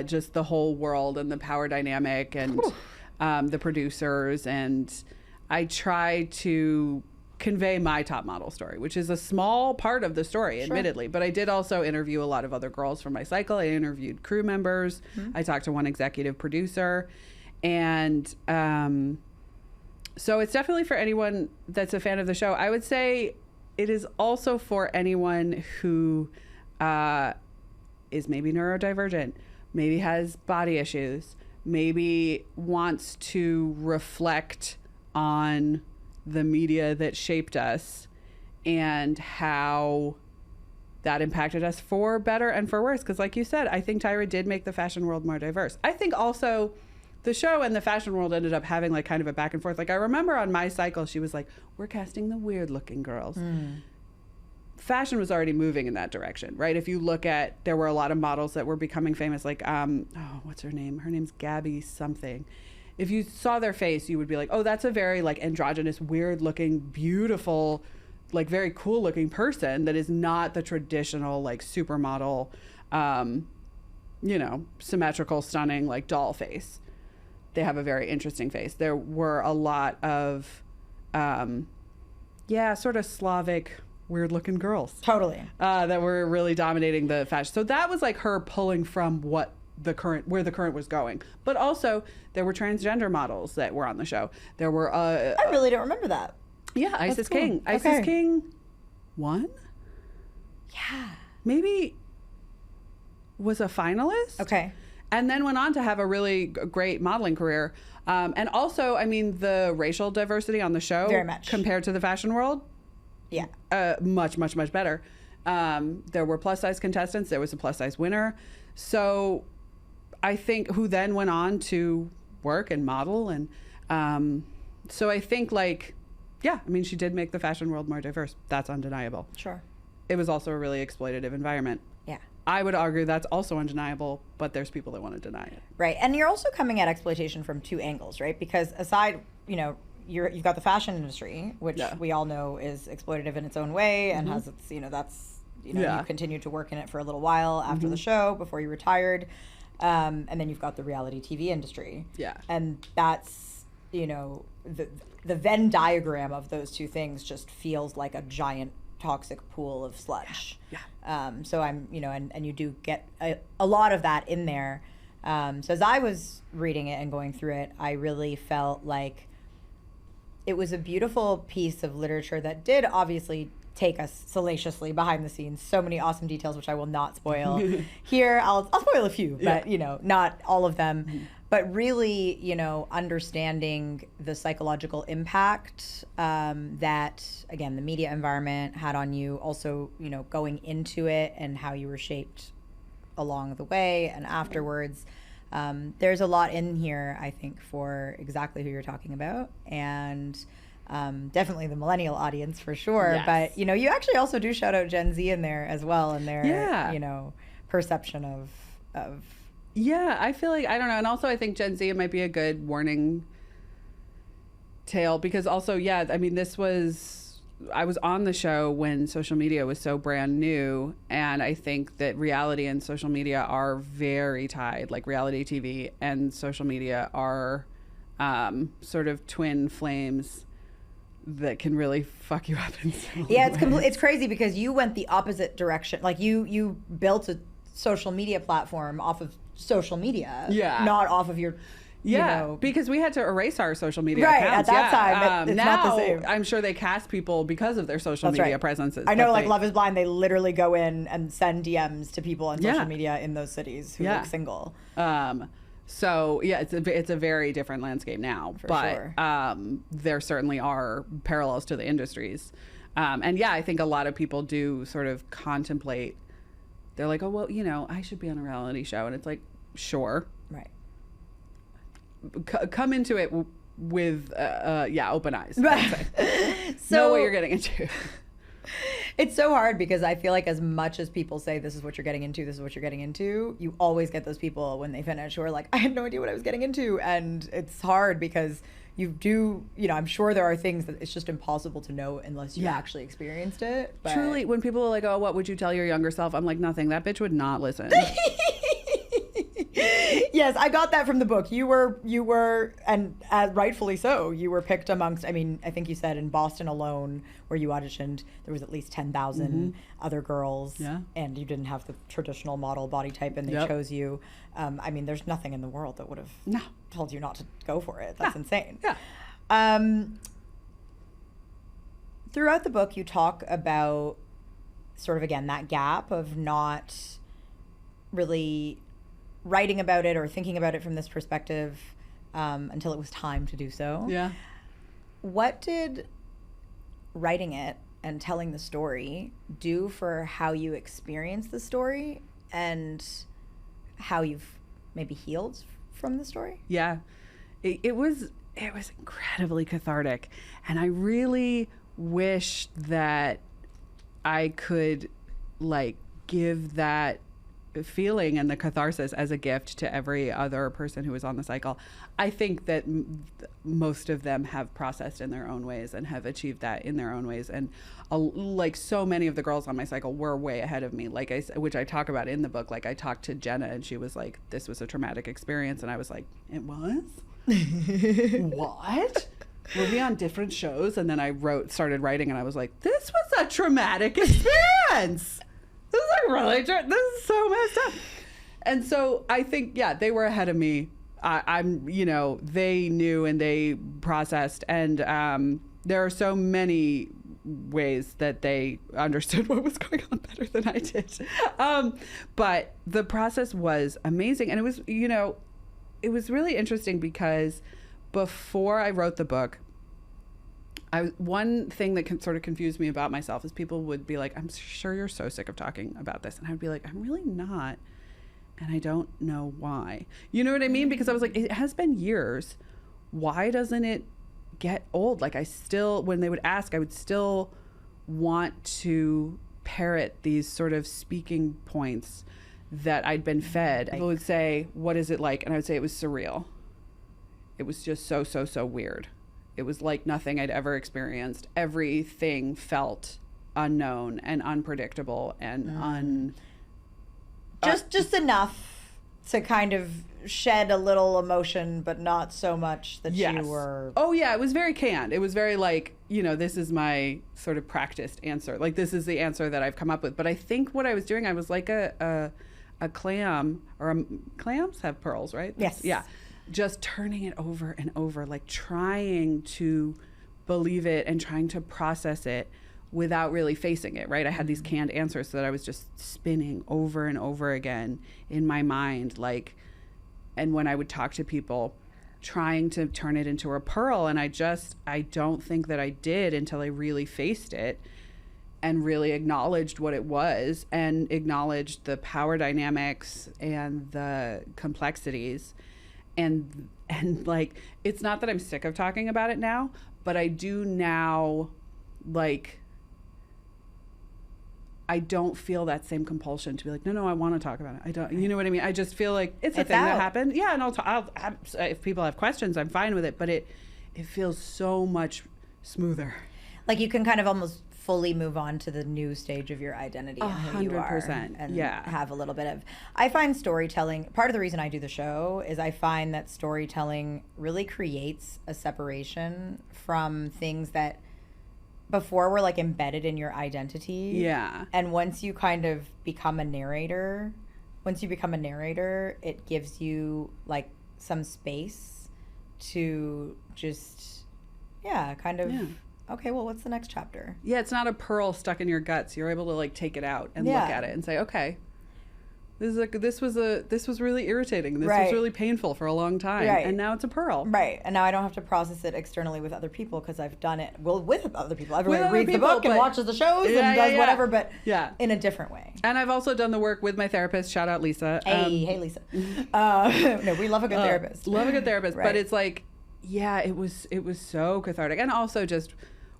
Speaker 6: just the whole world and the power dynamic and the producers. And I try to convey my top model story, which is a small part of the story, admittedly. But I did also interview a lot of other girls from my cycle. I interviewed crew members. I talked to one executive producer. And so it's definitely for anyone that's a fan of the show. I would say it is also for anyone who is maybe neurodivergent, maybe has body issues, maybe wants to reflect on the media that shaped us and how that impacted us for better and for worse. Because like you said, I think Tyra did make the fashion world more diverse. I think also the show and the fashion world ended up having like kind of a back and forth. Like I remember on my cycle, she was like, we're casting the weird looking girls. Fashion was already moving in that direction, right? If you look at, there were a lot of models that were becoming famous, like, what's her name? Her name's Gabby something. If you saw their face, you would be like, oh, that's a very like androgynous, weird looking, beautiful, like very cool looking person that is not the traditional like supermodel, symmetrical, stunning, like doll face. They have a very interesting face. There were a lot of, sort of Slavic, weird looking girls.
Speaker 4: Totally.
Speaker 6: That were really dominating the fashion. So that was like her pulling from where the current was going. But also there were transgender models that were on the show. There were
Speaker 4: I really don't remember that.
Speaker 6: Yeah, Isis
Speaker 4: cool.
Speaker 6: King.
Speaker 4: Okay.
Speaker 6: Isis King won?
Speaker 4: Yeah.
Speaker 6: Maybe was a finalist?
Speaker 4: Okay.
Speaker 6: And then went on to have a really great modeling career. And also, I mean, the racial diversity on the show
Speaker 4: very much
Speaker 6: compared to the fashion world, much, much, much better. There were plus size contestants. There was a plus size winner. So I think who then went on to work and model. And so I think she did make the fashion world more diverse. That's undeniable.
Speaker 4: Sure.
Speaker 6: It was also a really exploitative environment.
Speaker 4: Yeah.
Speaker 6: I would argue that's also undeniable, but there's people that want to deny it.
Speaker 4: Right. And you're also coming at exploitation from two angles, right? Because aside, you've got the fashion industry, which we all know is exploitative in its own way and has its, you continued to work in it for a little while after the show before you retired. And then you've got the reality TV industry. Yeah. And that's, the Venn diagram of those two things just feels like a giant toxic pool of sludge. So I'm, and you do get a lot of that in there. So as I was reading it and going through it, I really felt like it was a beautiful piece of literature that did obviously take us salaciously behind the scenes. So many awesome details, which I will not spoil here. I'll spoil a few, but not all of them. But really, understanding the psychological impact that, again, the media environment had on you. Also, going into it and how you were shaped along the way and afterwards. There's a lot in here, I think, for exactly who you're talking about. And definitely the millennial audience for sure. Yes. But, you actually also do shout out Gen Z in there as well and their, perception of
Speaker 6: Yeah, I feel like, I don't know. And also I think Gen Z might be a good warning tale because also, I was on the show when social media was so brand new. And I think that reality and social media are very tied. Like reality TV and social media are sort of twin flames that can really fuck you up in some ways.
Speaker 4: It's crazy because you went the opposite direction. Like you built a social media platform off of social media, not off of your
Speaker 6: Yeah,
Speaker 4: you know,
Speaker 6: because we had to erase our social media
Speaker 4: right,
Speaker 6: accounts.
Speaker 4: at that time, it's
Speaker 6: now,
Speaker 4: not the same.
Speaker 6: I'm sure they cast people because of their social
Speaker 4: That's
Speaker 6: media
Speaker 4: right.
Speaker 6: presences.
Speaker 4: I know,
Speaker 6: but
Speaker 4: like
Speaker 6: they-
Speaker 4: Love is Blind, they literally go in and send DMs to people on social
Speaker 6: Yeah.
Speaker 4: media in those cities who
Speaker 6: Yeah.
Speaker 4: look single.
Speaker 6: So yeah, it's a very different landscape now, but
Speaker 4: sure.
Speaker 6: there certainly are parallels to the industries, and yeah, I think a lot of people do sort of contemplate. They're like, oh well, you know, I should be on a reality show, and it's like, sure,
Speaker 4: Right.
Speaker 6: come into it with open eyes.
Speaker 4: Right.
Speaker 6: Know what you're getting into.
Speaker 4: It's so hard because I feel like as much as people say this is what you're getting into, this is what you're getting into, you always get those people when they finish who are like, I had no idea what I was getting into. And it's hard because I'm sure there are things that it's just impossible to know unless you actually experienced it. But
Speaker 6: Truly, when people are like, oh, what would you tell your younger self? I'm like, nothing. That bitch would not listen.
Speaker 4: Yes, I got that from the book. You were, and rightfully so, you were picked amongst, I mean, I think you said in Boston alone, where you auditioned, there was at least 10,000 other girls.
Speaker 6: Yeah.
Speaker 4: And you didn't have the traditional model body type, and they
Speaker 6: Yep.
Speaker 4: chose you. I mean, there's nothing in the world that would have
Speaker 6: No.
Speaker 4: told you not to go for it. That's insane.
Speaker 6: Yeah.
Speaker 4: Throughout the book, you talk about sort of, again, that gap of not really writing about it or thinking about it from this perspective until it was time to do so.
Speaker 6: Yeah.
Speaker 4: What did writing it and telling the story do for how you experience the story and how you've maybe healed from the story?
Speaker 6: Yeah. It was incredibly cathartic. And I really wish that I could like give that feeling and the catharsis as a gift to every other person who was on the cycle. I think that most of them have processed in their own ways and have achieved that in their own ways. And like so many of the girls on my cycle were way ahead of me, like which I talk about in the book. Like I talked to Jenna and she was like, this was a traumatic experience. And I was like, it was? What? We'll be on different shows. And then I started writing and I was like, this was a traumatic experience. This is like really, this is so messed up. And so I think, yeah, they were ahead of me. I'm, they knew and they processed. And there are so many ways that they understood what was going on better than I did. But the process was amazing. And it was, it was really interesting because before I wrote the book, one thing that sort of confused me about myself is people would be like, I'm sure you're so sick of talking about this. And I'd be like, I'm really not. And I don't know why. You know what I mean? Because I was like, it has been years. Why doesn't it get old? Like when they would ask, I would still want to parrot these sort of speaking points that I'd been fed. People would say, what is it like? And I would say it was surreal. It was just so weird. It was like nothing I'd ever experienced. Everything felt unknown and unpredictable and
Speaker 4: just enough to kind of shed a little emotion, but not so much that
Speaker 6: Yes.
Speaker 4: you were.
Speaker 6: Oh yeah, it was very canned. It was very like, this is my sort of practiced answer. Like this is the answer that I've come up with. But I think what I was doing, I was like a clam, clams have pearls, right?
Speaker 4: Yes.
Speaker 6: Yeah. Just turning it over and over, like trying to believe it and trying to process it without really facing it, right? I had these canned answers so that I was just spinning over and over again in my mind, and when I would talk to people, trying to turn it into a pearl. And I don't think that I did until I really faced it and really acknowledged what it was and acknowledged the power dynamics and the complexities. And like, it's not that I'm sick of talking about it now, but I do now, like, I don't feel that same compulsion to be like, no, I want to talk about it. I don't, you know what I mean? I just feel like it's a thing that happened. Yeah. And if people have questions, I'm fine with it, but it feels so much smoother.
Speaker 4: Like you can kind of almost fully move on to the new stage of your identity and who you are
Speaker 6: 100%,
Speaker 4: and
Speaker 6: yeah.
Speaker 4: have a little bit of. I find storytelling, part of the reason I do the show is I find that storytelling really creates a separation from things that before were like embedded in your identity.
Speaker 6: Yeah.
Speaker 4: And once you kind of become a narrator, it gives you like some space to just, kind of, okay, well, what's the next chapter?
Speaker 6: Yeah, it's not a pearl stuck in your guts. You're able to like take it out and look at it and say, okay, this was really irritating. This was really painful for a long time, and now it's a pearl.
Speaker 4: Right, and now I don't have to process it externally with other people because I've done it with other people. Everyone reads the book and watches the shows and does whatever, but in a different way.
Speaker 6: And I've also done the work with my therapist. Shout out Lisa.
Speaker 4: Hey Lisa. No, we love a good therapist.
Speaker 6: Love a good therapist, but it's like, it was so cathartic, and also just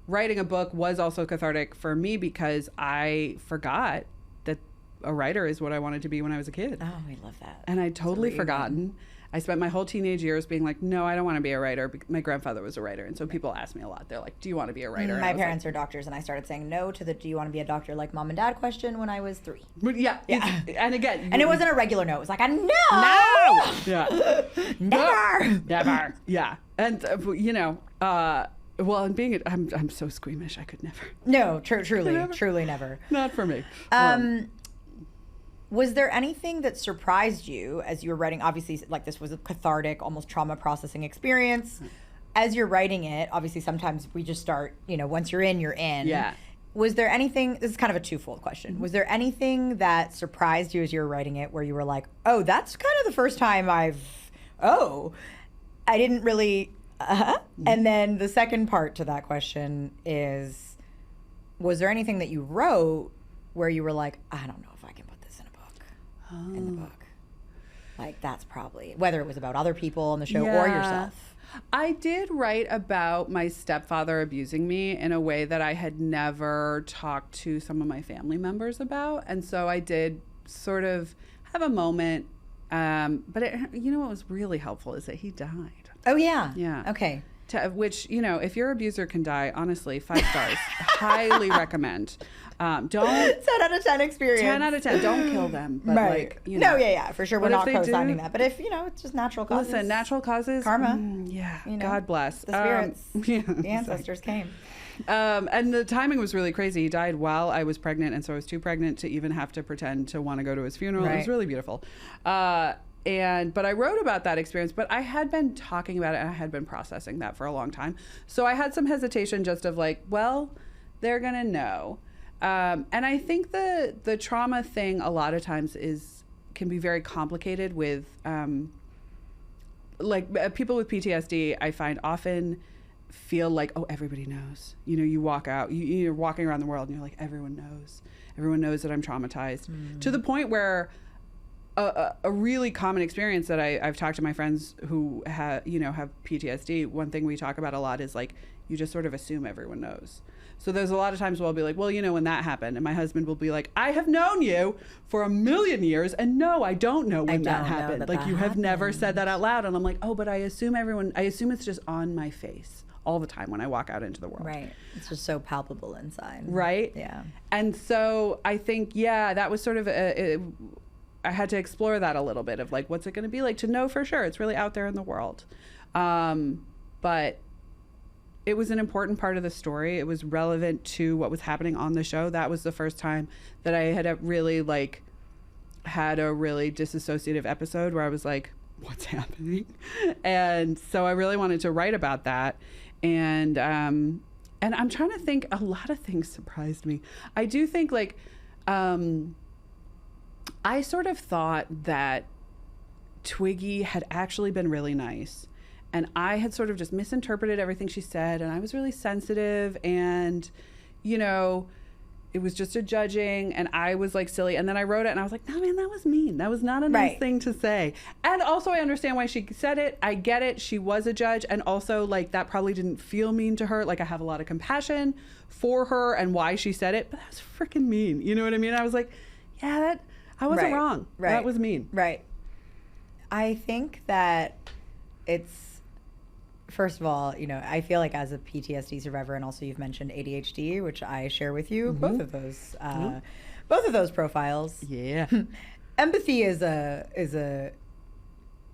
Speaker 6: writing a book was also cathartic for me because I forgot that a writer is what I wanted to be when I was a kid.
Speaker 4: Oh, I love that.
Speaker 6: And I'd totally forgotten. I spent my whole teenage years being like, no, I don't want to be a writer. My grandfather was a writer. And so people ask me a lot. They're like, do you want to be a writer?
Speaker 4: My parents are doctors, and I started saying no to the do you want to be a doctor like mom and dad question when I was 3.
Speaker 6: But and again.
Speaker 4: And it wasn't a regular no. It was like, no!
Speaker 6: Yeah.
Speaker 4: Never!
Speaker 6: Yeah. And, well, and being, I'm so squeamish. I could never.
Speaker 4: No, truly never.
Speaker 6: Not for me.
Speaker 4: Was there anything that surprised you as you were writing? Obviously, like this was a cathartic, almost trauma processing experience. As you're writing it, obviously sometimes we just start, once you're in, you're in.
Speaker 6: Yeah.
Speaker 4: Was there anything, this is kind of a twofold question. Was there anything that surprised you as you were writing it where you were like, oh, that's kind of the first time I didn't really, And then the second part to that question is, was there anything that you wrote where you were like, I don't know if I can put this in the book. Like that's probably, whether it was about other people on the show or yourself.
Speaker 6: I did write about my stepfather abusing me in a way that I had never talked to some of my family members about. And so I did sort of have a moment. But what was really helpful is that he died.
Speaker 4: Oh, yeah.
Speaker 6: Yeah.
Speaker 4: Okay.
Speaker 6: Which, if your abuser can die, honestly, 5 stars. Highly recommend. Don't
Speaker 4: 10 out of 10 experience.
Speaker 6: 10 out of 10. Don't kill them. But
Speaker 4: right. No, for sure. We're not co-signing that. But if, it's just natural causes.
Speaker 6: Listen, natural causes.
Speaker 4: Karma.
Speaker 6: God bless.
Speaker 4: The spirits. The ancestors came.
Speaker 6: And the timing was really crazy. He died while I was pregnant. And so I was too pregnant to even have to pretend to want to go to his funeral. It was really beautiful. But I wrote about that experience, but I had been talking about it and I had been processing that for a long time. So I had some hesitation just of like, well, they're going to know. And I think the trauma thing a lot of times can be very complicated with, people with PTSD, I find often feel like, oh, everybody knows. You walk out, you're walking around the world and you're like, everyone knows that I'm traumatized. To the point where a really common experience that I've talked to my friends who have PTSD, one thing we talk about a lot is like, you just sort of assume everyone knows. So there's a lot of times where I'll be like, well, when that happened, and my husband will be like, I have known you for 1,000,000 years, and no, I don't know when that happened. Like you have never said that out loud. And I'm like, oh, but I assume it's just on my face all the time when I walk out into the world.
Speaker 4: Right. It's just so palpable inside.
Speaker 6: Right?
Speaker 4: Yeah.
Speaker 6: And so I think, that was sort of I had to explore that a little bit of like, what's it going to be like to know for sure? It's really out there in the world. But it was an important part of the story. It was relevant to what was happening on the show. That was the first time that I had had a really disassociative episode where I was like, what's happening? And so I really wanted to write about that. And I'm trying to think, a lot of things surprised me. I do think I sort of thought that Twiggy had actually been really nice. And I had sort of just misinterpreted everything she said. And I was really sensitive. And, it was just a judging. And I was like silly. And then I wrote it and I was like, no, man, that was mean. That was not a nice thing to say. And also I understand why she said it. I get it. She was a judge. And also that probably didn't feel mean to her. Like I have a lot of compassion for her and why she said it. But that was freaking mean. You know what I mean? I was like, I wasn't wrong.
Speaker 4: Right.
Speaker 6: That was mean.
Speaker 4: Right. I think that it's, first of all, I feel like as a PTSD survivor, and also you've mentioned ADHD, which I share with you, both of those profiles.
Speaker 6: Yeah.
Speaker 4: Empathy is a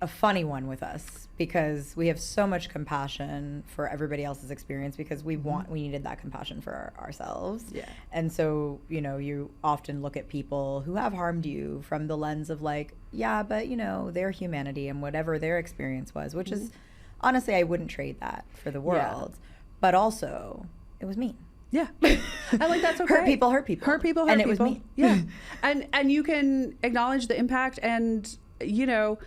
Speaker 4: a funny one with us because we have so much compassion for everybody else's experience because we needed that compassion for ourselves.
Speaker 6: Yeah.
Speaker 4: And so, you know, you often look at people who have harmed you from the lens of like, yeah, but you know, their humanity and whatever their experience was, which is honestly, I wouldn't trade that for the world. But also, it was mean.
Speaker 6: Yeah. And like that's okay.
Speaker 4: Hurt people hurt people.
Speaker 6: Hurt people hurt
Speaker 4: and
Speaker 6: people.
Speaker 4: it was mean.
Speaker 6: Yeah. and you can acknowledge the impact and, you know,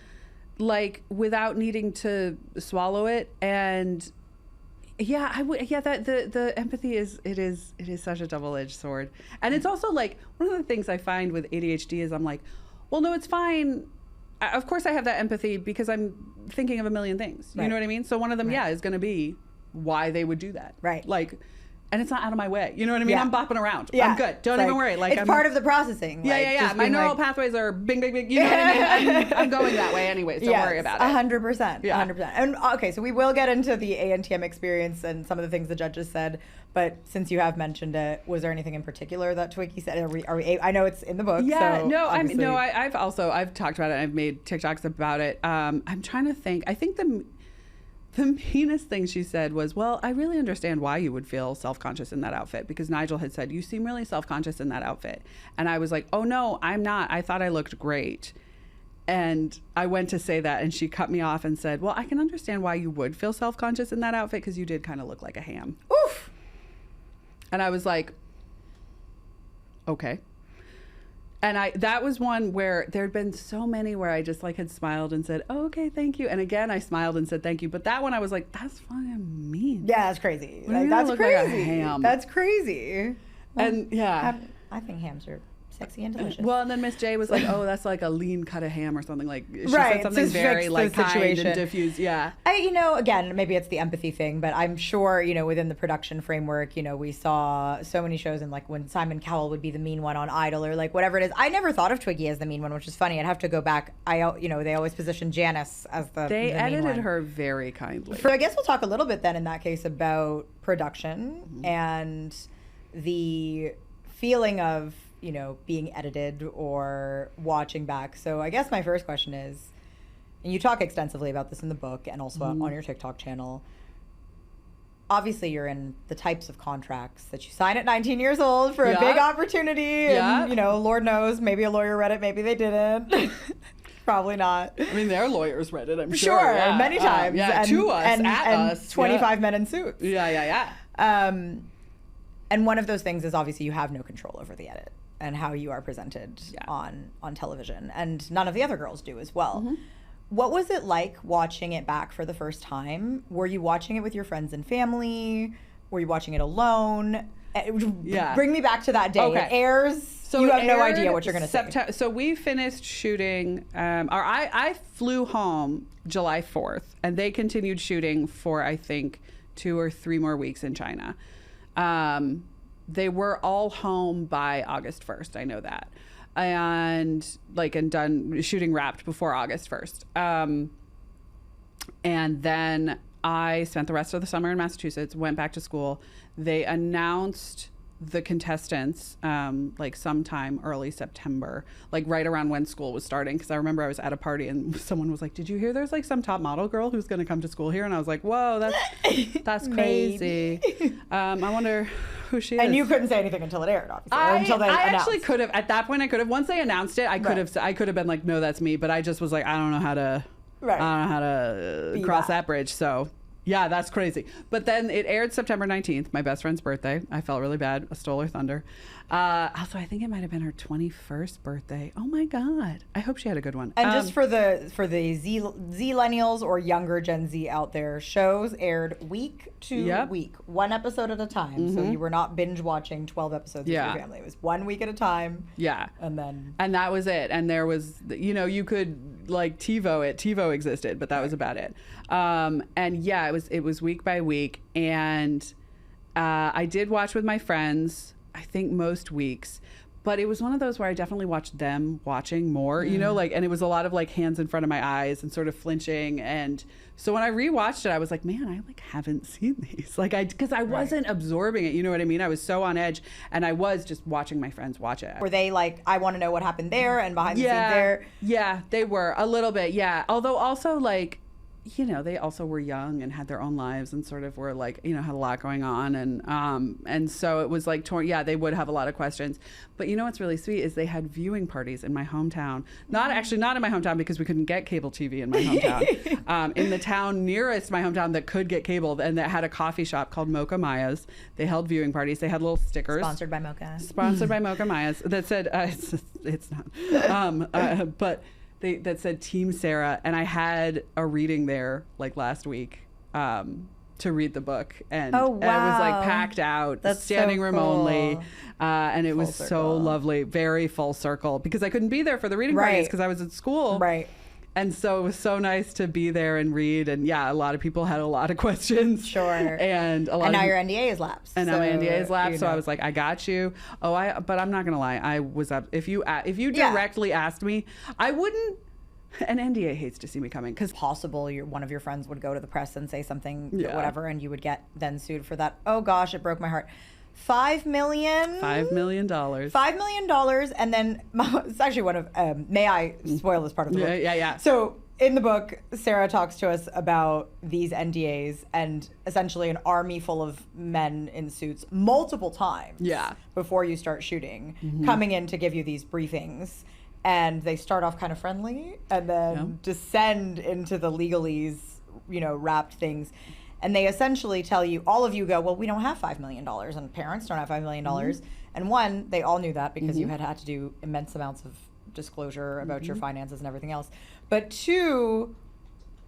Speaker 6: like without needing to swallow it. And that the empathy is such a double-edged sword. And it's also like one of the things I find with ADHD is I'm like, well, no, it's fine. Of course I have that empathy because I'm thinking of a million things. You know what I mean? So one of them, is going to be why they would do that.
Speaker 4: Right.
Speaker 6: Like, and it's not out of my way. You know what I mean? I'm bopping around.
Speaker 4: Yeah.
Speaker 6: I'm good. Don't even worry. Like
Speaker 4: it's
Speaker 6: I'm
Speaker 4: part of the processing.
Speaker 6: Yeah. My neural pathways are bing, bing, bing. You know what I mean? I'm going that way anyways. Don't worry about it.
Speaker 4: 100%. Yeah. 100%. And okay, so we will get into the ANTM experience and some of the things the judges said. But since you have mentioned it, was there anything in particular that Twiggy said? Are we I know it's in the book.
Speaker 6: Yeah.
Speaker 4: So
Speaker 6: No. I've talked about it. I've made TikToks about it. I'm trying to think. I think the meanest thing she said was, well, I really understand why you would feel self-conscious in that outfit because Nigel had said, you seem really self-conscious in that outfit. And I was like, oh no, I'm not. I thought I looked great. And I went to say that and she cut me off and said, well, I can understand why you would feel self-conscious in that outfit because you did kind of look like a ham.
Speaker 4: Oof.
Speaker 6: And I was like, okay. And that was one where there'd been so many where I just like had smiled and said, oh, okay, thank you. And again, I smiled and said, thank you. But that one I was like, that's fucking mean.
Speaker 4: Yeah, that's crazy.
Speaker 6: Like,
Speaker 4: that's crazy.
Speaker 6: Like a ham.
Speaker 4: That's crazy.
Speaker 6: And yeah.
Speaker 4: I think hams are sexy and delicious.
Speaker 6: Well, and then Miss J was like, oh, that's like a lean cut of ham or something. Like she
Speaker 4: right,
Speaker 6: said something very like kind
Speaker 4: situation.
Speaker 6: and diffused. Yeah.
Speaker 4: Again, maybe it's the empathy thing, but I'm sure, within the production framework, we saw so many shows and like when Simon Cowell would be the mean one on Idol or like whatever it is. I never thought of Twiggy as the mean one, which is funny. I'd have to go back. They always position Janice as the
Speaker 6: They
Speaker 4: the
Speaker 6: edited
Speaker 4: mean one.
Speaker 6: her very kindly.
Speaker 4: I guess we'll talk a little bit then in that case about production and the feeling of being edited or watching back. So I guess my first question is, and you talk extensively about this in the book and also on your TikTok channel, obviously you're in the types of contracts that you sign at 19 years old for a big opportunity. And, Lord knows, maybe a lawyer read it, maybe they didn't. Probably not.
Speaker 6: I mean, their lawyers read it, I'm sure.
Speaker 4: Sure,
Speaker 6: yeah.
Speaker 4: many times.
Speaker 6: To us,
Speaker 4: and
Speaker 6: us.
Speaker 4: 25 men in suits.
Speaker 6: Yeah.
Speaker 4: And one of those things is obviously you have no control over the edit and how you are presented on television. And none of the other girls do as well. Mm-hmm. What was it like watching it back for the first time? Were you watching it with your friends and family? Were you watching it alone? Bring me back to that day. Okay. It airs. So you have no idea what you're going to say.
Speaker 6: So we finished shooting, I flew home July 4th, and they continued shooting for, I think, 2 or 3 more weeks in China. They were all home by August 1st. I know that. And done shooting wrapped before August 1st. And then I spent the rest of the summer in Massachusetts, went back to school. They announced the contestants sometime early September, right around when school was starting, because I remember I was at a party and someone was like, did you hear there's some top model girl who's going to come to school here? And I was like, whoa, that's crazy. I wonder who she is.
Speaker 4: And you couldn't say anything until it aired, obviously.
Speaker 6: I actually could have. At that point I could have. Once they announced it, I could have been like, no, that's me. But I just was like, I don't know how to cross that bridge. So yeah, that's crazy. But then it aired September 19th, my best friend's birthday. I felt really bad. I stole her thunder. Also, I think it might have been her 21st birthday. Oh my God. I hope she had a good one.
Speaker 4: And just for the Z-Lennials or younger Gen Z out there, shows aired week to week, 1 episode at a time. Mm-hmm. So you were not binge watching 12 episodes with your family. It was 1 week at a time.
Speaker 6: Yeah.
Speaker 4: And
Speaker 6: that was it. And there was, you could TiVo it. TiVo existed, but that was about it. And yeah, it was week by week. And I did watch with my friends, I think most weeks, but it was one of those where I definitely watched them watching more, you know, like, and it was a lot of like hands in front of my eyes and sort of flinching. And so when I rewatched it, I was like, man, I like haven't seen these. Like because I wasn't absorbing it. You know what I mean? I was so on edge, and I was just watching my friends watch it.
Speaker 4: Were they like, I want to know what happened there and behind the scenes there?
Speaker 6: Yeah, they were a little bit. Yeah. Although also like, you know, they also were young and had their own lives and sort of were like, you know, had a lot going on. And so it was like, they would have a lot of questions. But you know what's really sweet is they had viewing parties in my hometown. Not in my hometown because we couldn't get cable TV in my hometown. In the town nearest my hometown that could get cable and that had a coffee shop called Mocha Maya's. They held viewing parties. They had little stickers.
Speaker 4: Sponsored by Mocha.
Speaker 6: Sponsored by Mocha Maya's that said, it's not. But that said Team Sarah, and I had a reading there like last week to read the book, and, and it was like packed out.
Speaker 4: That's
Speaker 6: standing
Speaker 4: so
Speaker 6: room
Speaker 4: cool.
Speaker 6: only, and it
Speaker 4: Full
Speaker 6: was
Speaker 4: circle.
Speaker 6: so lovely, very full circle, because I couldn't be there for the reading parties because I was at school.
Speaker 4: Right.
Speaker 6: And so it was so nice to be there and read. And yeah, a lot of people had a lot of questions.
Speaker 4: Sure.
Speaker 6: And a lot
Speaker 4: And now
Speaker 6: of,
Speaker 4: your NDA is lapsed.
Speaker 6: and now my NDA is lapsed.
Speaker 4: you
Speaker 6: So I
Speaker 4: know.
Speaker 6: was like, I got you. But I'm not going to lie. I was up. If you directly asked me, I wouldn't. An NDA hates to see me coming because
Speaker 4: possible one of your friends would go to the press and say something,
Speaker 6: Yeah.
Speaker 4: whatever, and you would get then sued for that. Oh gosh, it broke my heart. $5 million.
Speaker 6: $5 million.
Speaker 4: $5 million, and then it's actually one of. May I spoil this part of the book?
Speaker 6: Yeah.
Speaker 4: So in the book, Sarah talks to us about these NDAs and essentially an army full of men in suits multiple times.
Speaker 6: Yeah.
Speaker 4: Before you start shooting, coming in to give you these briefings. And they start off kind of friendly and then descend into the legalese, you know, wrapped things. And they essentially tell you, all of you go, well, we don't have $5 million and parents don't have $5 million. And one, they all knew that because you had to do immense amounts of disclosure about your finances and everything else. But two,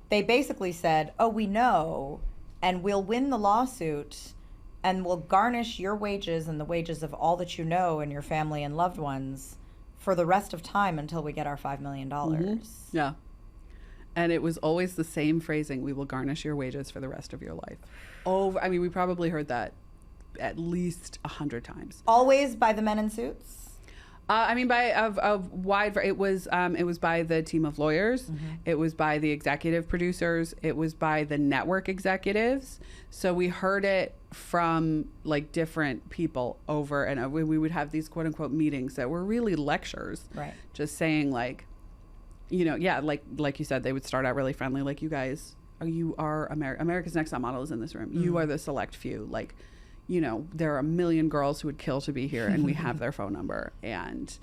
Speaker 4: they basically said, oh, we know, and we'll win the lawsuit and we'll garnish your wages and the wages of all that you know and your family and loved ones for the rest of time until we get our $5 million.
Speaker 6: Yeah. And it was always the same phrasing, we will garnish your wages for the rest of your life. I mean, we probably heard that at least 100 times.
Speaker 4: Always by the men in suits?
Speaker 6: I mean, by a wide. It was by the team of lawyers. It was by the executive producers. It was by the network executives. So we heard it from like different people over and over. We would have these quote unquote meetings that were really lectures.
Speaker 4: Right.
Speaker 6: Just saying like, you know, yeah, like you said, they would start out really friendly. Like, you guys, you are America's Next Top Model is in this room. You are the select few. Like, you know, there are a million girls who would kill to be here, and we have their phone number, and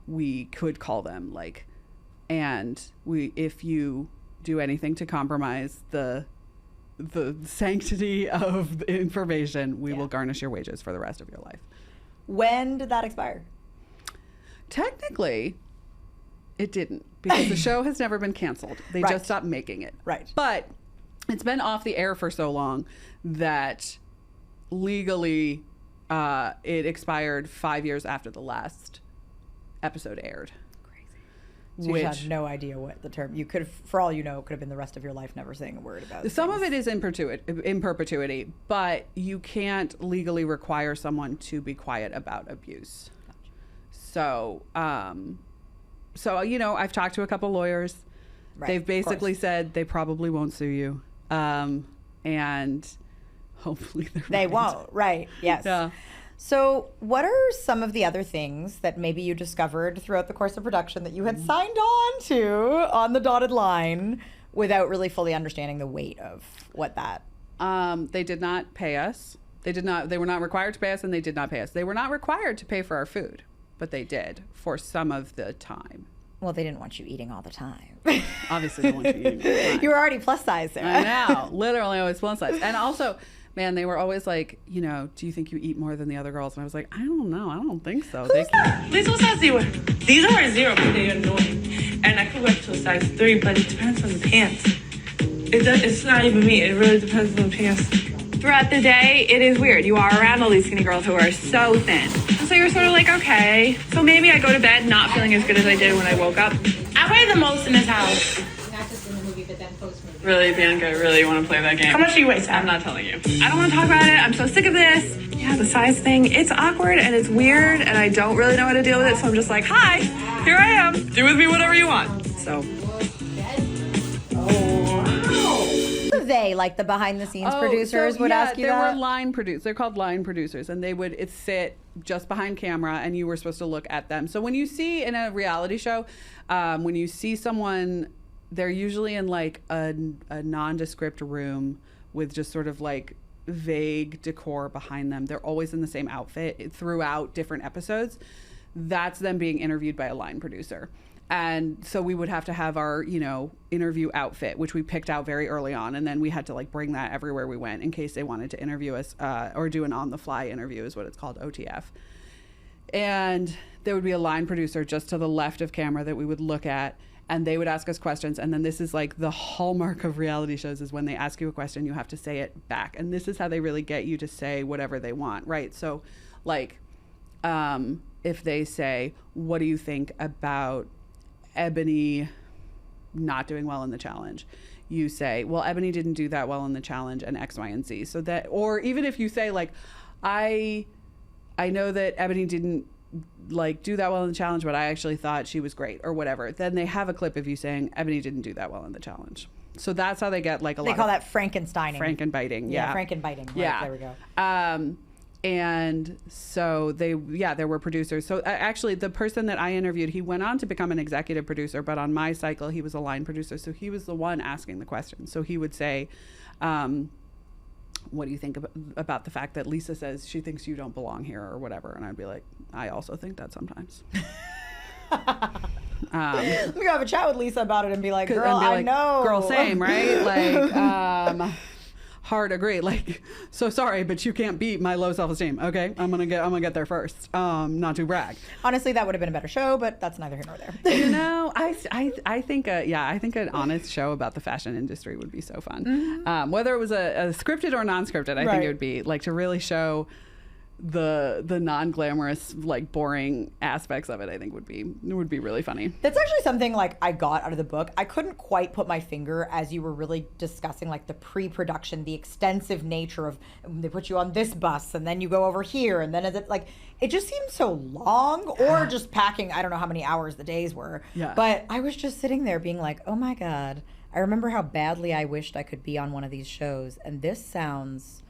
Speaker 6: we could call them, like, and if you do anything to compromise the sanctity of the information, we will garnish your wages for the rest of your life.
Speaker 4: When did that expire?
Speaker 6: Technically, it didn't, because the show has never been canceled. They just stopped making it.
Speaker 4: Right.
Speaker 6: But it's been off the air for so long that legally it expired 5 years after the last episode aired.
Speaker 4: So you had no idea what the term, you could have, for all you know, it could have been the rest of your life never saying a word about it.
Speaker 6: Some of it is in perpetuity, but you can't legally require someone to be quiet about abuse. So, you know, I've talked to a couple lawyers.
Speaker 4: Right,
Speaker 6: They've basically said they probably won't sue you. And hopefully
Speaker 4: they won't. Right. Yes.
Speaker 6: Yeah.
Speaker 4: So what are some of the other things that maybe you discovered throughout the course of production that you had signed on to on the dotted line without really fully understanding the weight of what that?
Speaker 6: They did not pay us. They were not required to pay us, and they did not pay us. They were not required to pay for our food, but they did for some of the time.
Speaker 4: Well, they didn't want you eating all the time.
Speaker 6: Obviously, they want you eating all the time.
Speaker 4: You were already plus size there.
Speaker 6: I know. Literally always plus size. And also, man, they were always like, you know, do you think you eat more than the other girls? And I was like, I don't know. I don't think so.
Speaker 11: These will size 0. These are 0, but they're annoying. And I could go up to a size 3, but it depends on the pants. It's not even me. It really depends on the pants.
Speaker 3: Throughout the day, it is weird. You are around all these skinny girls who are so thin. And so you're sort of like, okay, so maybe I go to bed not feeling as good as I did when I woke up.
Speaker 11: I weigh the most in this house.
Speaker 12: Not just in the movie, but then post-movie.
Speaker 3: Really, Bianca, I really want to play that game.
Speaker 11: How much do you weigh, Sam?
Speaker 3: I'm not telling you. I don't want to talk about it. I'm so sick of this. Yeah, the size thing, it's awkward and it's weird and I don't really know how to deal with it. So I'm just like, hi, here I am. Do with me whatever you want. So.
Speaker 4: They, like the behind the scenes producers, would ask you
Speaker 6: there
Speaker 4: that?
Speaker 6: were line producers. They're called line producers, and they would sit just behind camera, and you were supposed to look at them. So when you see in a reality show, when you see someone, they're usually in like a nondescript room with just sort of like vague decor behind them. They're always in the same outfit throughout different episodes. That's them being interviewed by a line producer. And so we would have to have our, interview outfit, which we picked out very early on. And then we had to like bring that everywhere we went in case they wanted to interview us or do an on the fly interview is what it's called, OTF. And there would be a line producer just to the left of camera that we would look at, and they would ask us questions. And then this is like the hallmark of reality shows is when they ask you a question, you have to say it back. And this is how they really get you to say whatever they want, right? So like if they say, what do you think about Ebony not doing well in the challenge? You say, well, Ebony didn't do that well in the challenge and X, Y, and Z. So that, or even if you say like, I know that Ebony didn't like do that well in the challenge, but I actually thought she was great or whatever. Then they have a clip of you saying Ebony didn't do that well in the challenge. So that's how they get like
Speaker 4: They call that Frankensteining.
Speaker 6: Frankenbiting.
Speaker 4: Yeah, Frankenbiting. Right,
Speaker 6: yeah.
Speaker 4: There we go.
Speaker 6: And so there were producers. So actually the person that I interviewed, he went on to become an executive producer, but on my cycle, he was a line producer. So he was the one asking the questions. So he would say, what do you think about the fact that Lisa says she thinks you don't belong here or whatever? And I'd be like, I also think that sometimes.
Speaker 4: We gotta have a chat with Lisa about it and be like, girl,
Speaker 6: I
Speaker 4: know.
Speaker 6: Girl, same, right? Like, hard agree. Like, so sorry, but you can't beat my low self-esteem. Okay, I'm gonna get there first. Not to brag.
Speaker 4: Honestly, that would have been a better show, but that's neither here nor there.
Speaker 6: I think an honest show about the fashion industry would be so fun. Mm-hmm. Whether it was a scripted or non-scripted, I think it would be like to really show the non-glamorous, like boring aspects of it. I think would be really funny.
Speaker 4: That's actually something like I got out of the book. I couldn't quite put my finger as you were really discussing like the pre-production, the extensive nature of they put you on this bus and then you go over here and then it just seemed so long, or just packing. I don't know how many hours the days were. Yeah. But I was just sitting there being like, oh my God, I remember how badly I wished I could be on one of these shows, and this sounds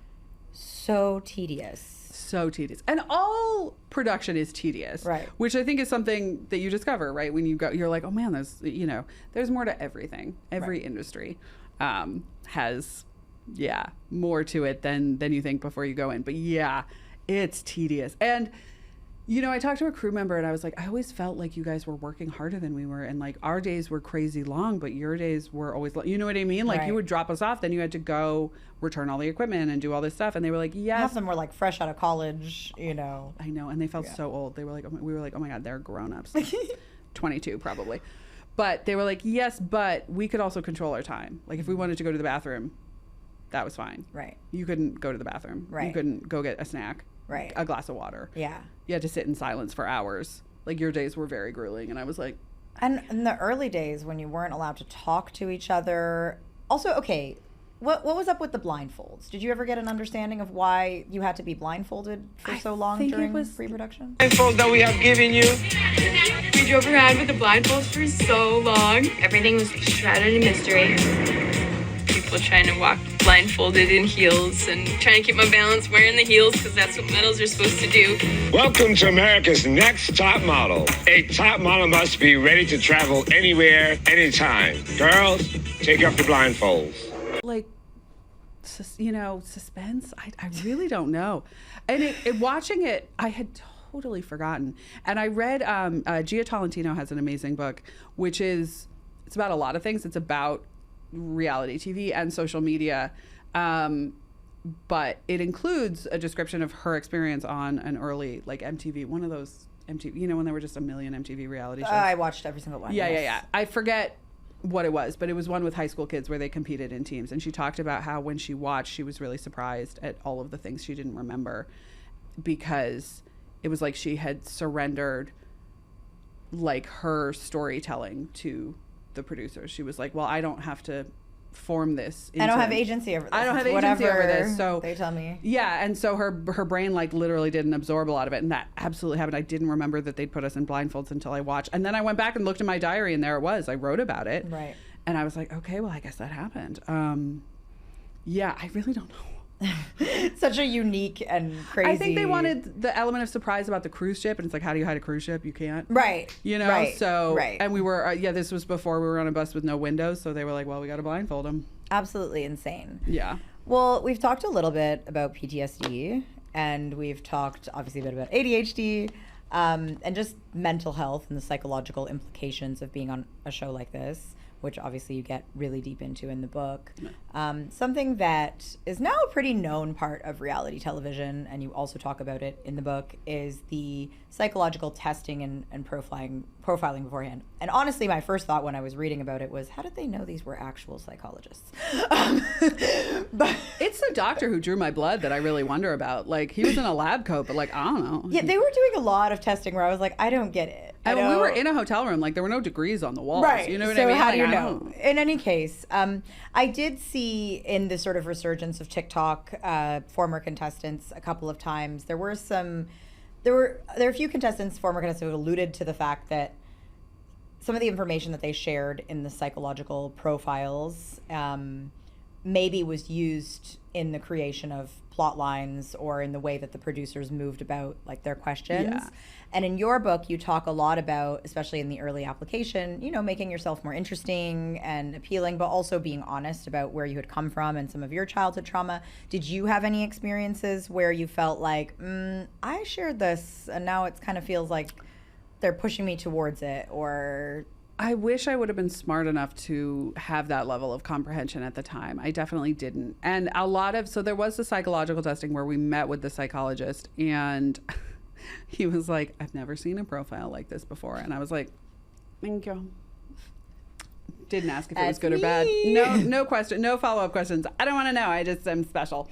Speaker 4: so tedious.
Speaker 6: So tedious. And all production is tedious. Right. Which I think is something that you discover, right? When you go, you're like, oh man, there's more to everything. Every industry has, more to it than you think before you go in. But yeah, it's tedious. And, I talked to a crew member and I was like, I always felt like you guys were working harder than we were. And like our days were crazy long, but your days were always, you know what I mean? Like you would drop us off, then you had to go return all the equipment and do all this stuff. And they were like, yes.
Speaker 4: Half of them were like fresh out of college,
Speaker 6: I know. And they felt so old. They were like, we were like, oh my God, they're grown-ups. 22 probably. But they were like, yes, but we could also control our time. Like if we wanted to go to the bathroom, that was fine.
Speaker 4: Right.
Speaker 6: You couldn't go to the bathroom. Right. You couldn't go get a snack.
Speaker 4: Right.
Speaker 6: A glass of water.
Speaker 4: Yeah.
Speaker 6: You had to sit in silence for hours. Like your days were very grueling. And I was like.
Speaker 4: And in the early days when you weren't allowed to talk to each other. Also, okay, what was up with the blindfolds? Did you ever get an understanding of why you had to be blindfolded for so long during pre-production?
Speaker 11: Blindfold that we have given you.
Speaker 3: We drove around with the blindfolds for so long.
Speaker 5: Everything was shrouded in mystery. People trying to walk blindfolded in heels and trying to keep my balance wearing the heels because that's what models are supposed to do.
Speaker 12: Welcome to America's Next Top Model. A top model must be ready to travel anywhere, anytime. Girls, take off the blindfolds.
Speaker 6: Like, suspense? I really don't know. And watching it, I had totally forgotten. And I read, Gia Tolentino has an amazing book, which it's about a lot of things. It's about reality TV and social media, but it includes a description of her experience on an early like MTV, one of those MTV, when there were just a million MTV reality shows.
Speaker 4: I watched every single one.
Speaker 6: Yeah. I forget what it was, but it was one with high school kids where they competed in teams, and she talked about how when she watched, she was really surprised at all of the things she didn't remember, because it was like she had surrendered like her storytelling to the producers. She was like, well, I don't have to form this.
Speaker 4: I don't have agency over this.
Speaker 6: I don't have
Speaker 4: Whatever
Speaker 6: agency over this. So
Speaker 4: they tell me.
Speaker 6: Yeah, and so her brain like literally didn't absorb a lot of it, and that absolutely happened. I didn't remember that they'd put us in blindfolds until I watched, and then I went back and looked in my diary, and there it was. I wrote about it,
Speaker 4: right?
Speaker 6: And I was like, okay, well, I guess that happened. Yeah, I really don't know.
Speaker 4: Such a unique and crazy.
Speaker 6: I think they wanted the element of surprise about the cruise ship, and it's like, how do you hide a cruise ship? You can't.
Speaker 4: Right.
Speaker 6: You know.
Speaker 4: Right.
Speaker 6: So.
Speaker 4: Right.
Speaker 6: And we were. This was before we were on a bus with no windows, so they were like, well, we got to blindfold them.
Speaker 4: Absolutely insane.
Speaker 6: Yeah.
Speaker 4: Well, we've talked a little bit about PTSD, and we've talked obviously a bit about ADHD, and just mental health and the psychological implications of being on a show like this, which obviously you get really deep into in the book. Something that is now a pretty known part of reality television, and you also talk about it in the book, is the psychological testing and profiling beforehand. And honestly, my first thought when I was reading about it was, how did they know these were actual psychologists? But
Speaker 6: it's the doctor who drew my blood that I really wonder about. Like, he was in a lab coat, but like, I don't know.
Speaker 4: Yeah, they were doing a lot of testing where I was like, I don't get it.
Speaker 6: And we were in a hotel room, like there were no degrees on the walls.
Speaker 4: Right.
Speaker 6: You know what
Speaker 4: so
Speaker 6: I mean?
Speaker 4: How do you
Speaker 6: Like,
Speaker 4: know? In any case, I did see in the sort of resurgence of TikTok former contestants a couple of times. There were a few contestants, former contestants, who alluded to the fact that some of the information that they shared in the psychological profiles maybe was used in the creation of plot lines or in the way that the producers moved about like their questions.
Speaker 6: Yeah.
Speaker 4: And in your book, you talk a lot about, especially in the early application, making yourself more interesting and appealing, but also being honest about where you had come from and some of your childhood trauma. Did you have any experiences where you felt like, I shared this and now it kind of feels like they're pushing me towards it? Or
Speaker 6: I wish I would have been smart enough to have that level of comprehension at the time. I definitely didn't. And so there was the psychological testing where we met with the psychologist, and he was like, I've never seen a profile like this before. And I was like, thank you. Didn't ask if it was good or bad. No question, no follow-up questions. I don't want to know. I just am special.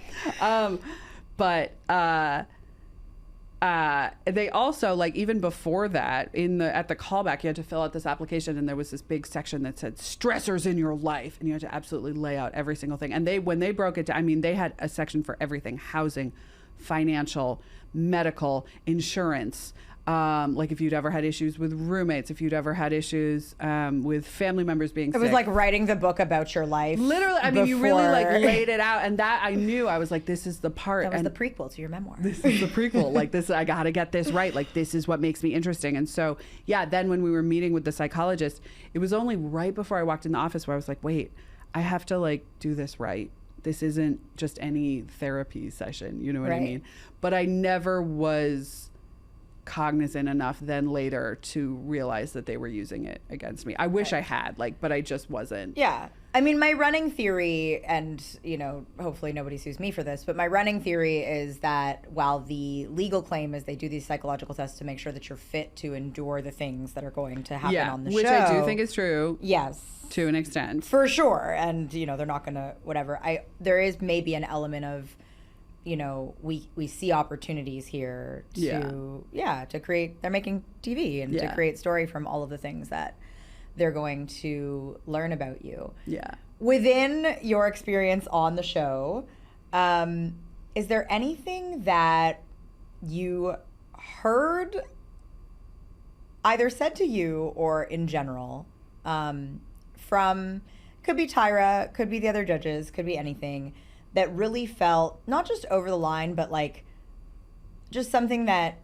Speaker 6: They also, like, even before that, at the callback, you had to fill out this application, and there was this big section that said stressors in your life, and you had to absolutely lay out every single thing. And when they broke it down, I mean, they had a section for everything: housing, financial, medical, insurance. Like if you'd ever had issues with roommates, if you'd ever had issues with family members being sick.
Speaker 4: It was like writing the book about your life.
Speaker 6: Literally, I mean, you really like laid it out, and that I knew. I was like, this is the part.
Speaker 4: That was the prequel to your memoir.
Speaker 6: This is the prequel. Like this, I got to get this right. Like this is what makes me interesting. And so, yeah, then when we were meeting with the psychologist, it was only right before I walked in the office where I was like, wait, I have to like do this right. This isn't just any therapy session. You know what I mean? But I never was cognizant enough then later to realize that they were using it against me. I wish I had, but I just wasn't.
Speaker 4: Yeah. I mean, my running theory, and, hopefully nobody sues me for this, but my running theory is that while the legal claim is they do these psychological tests to make sure that you're fit to endure the things that are going to happen on the show.
Speaker 6: Which I do think is true.
Speaker 4: Yes.
Speaker 6: To an extent.
Speaker 4: For sure. And, they're not going to, whatever. there is maybe an element of, we see opportunities here to create, they're making TV and to create story from all of the things that they're going to learn about you.
Speaker 6: Yeah.
Speaker 4: Within your experience on the show, is there anything that you heard either said to you or in general from, could be Tyra, could be the other judges, could be anything, that really felt not just over the line, but like just something that,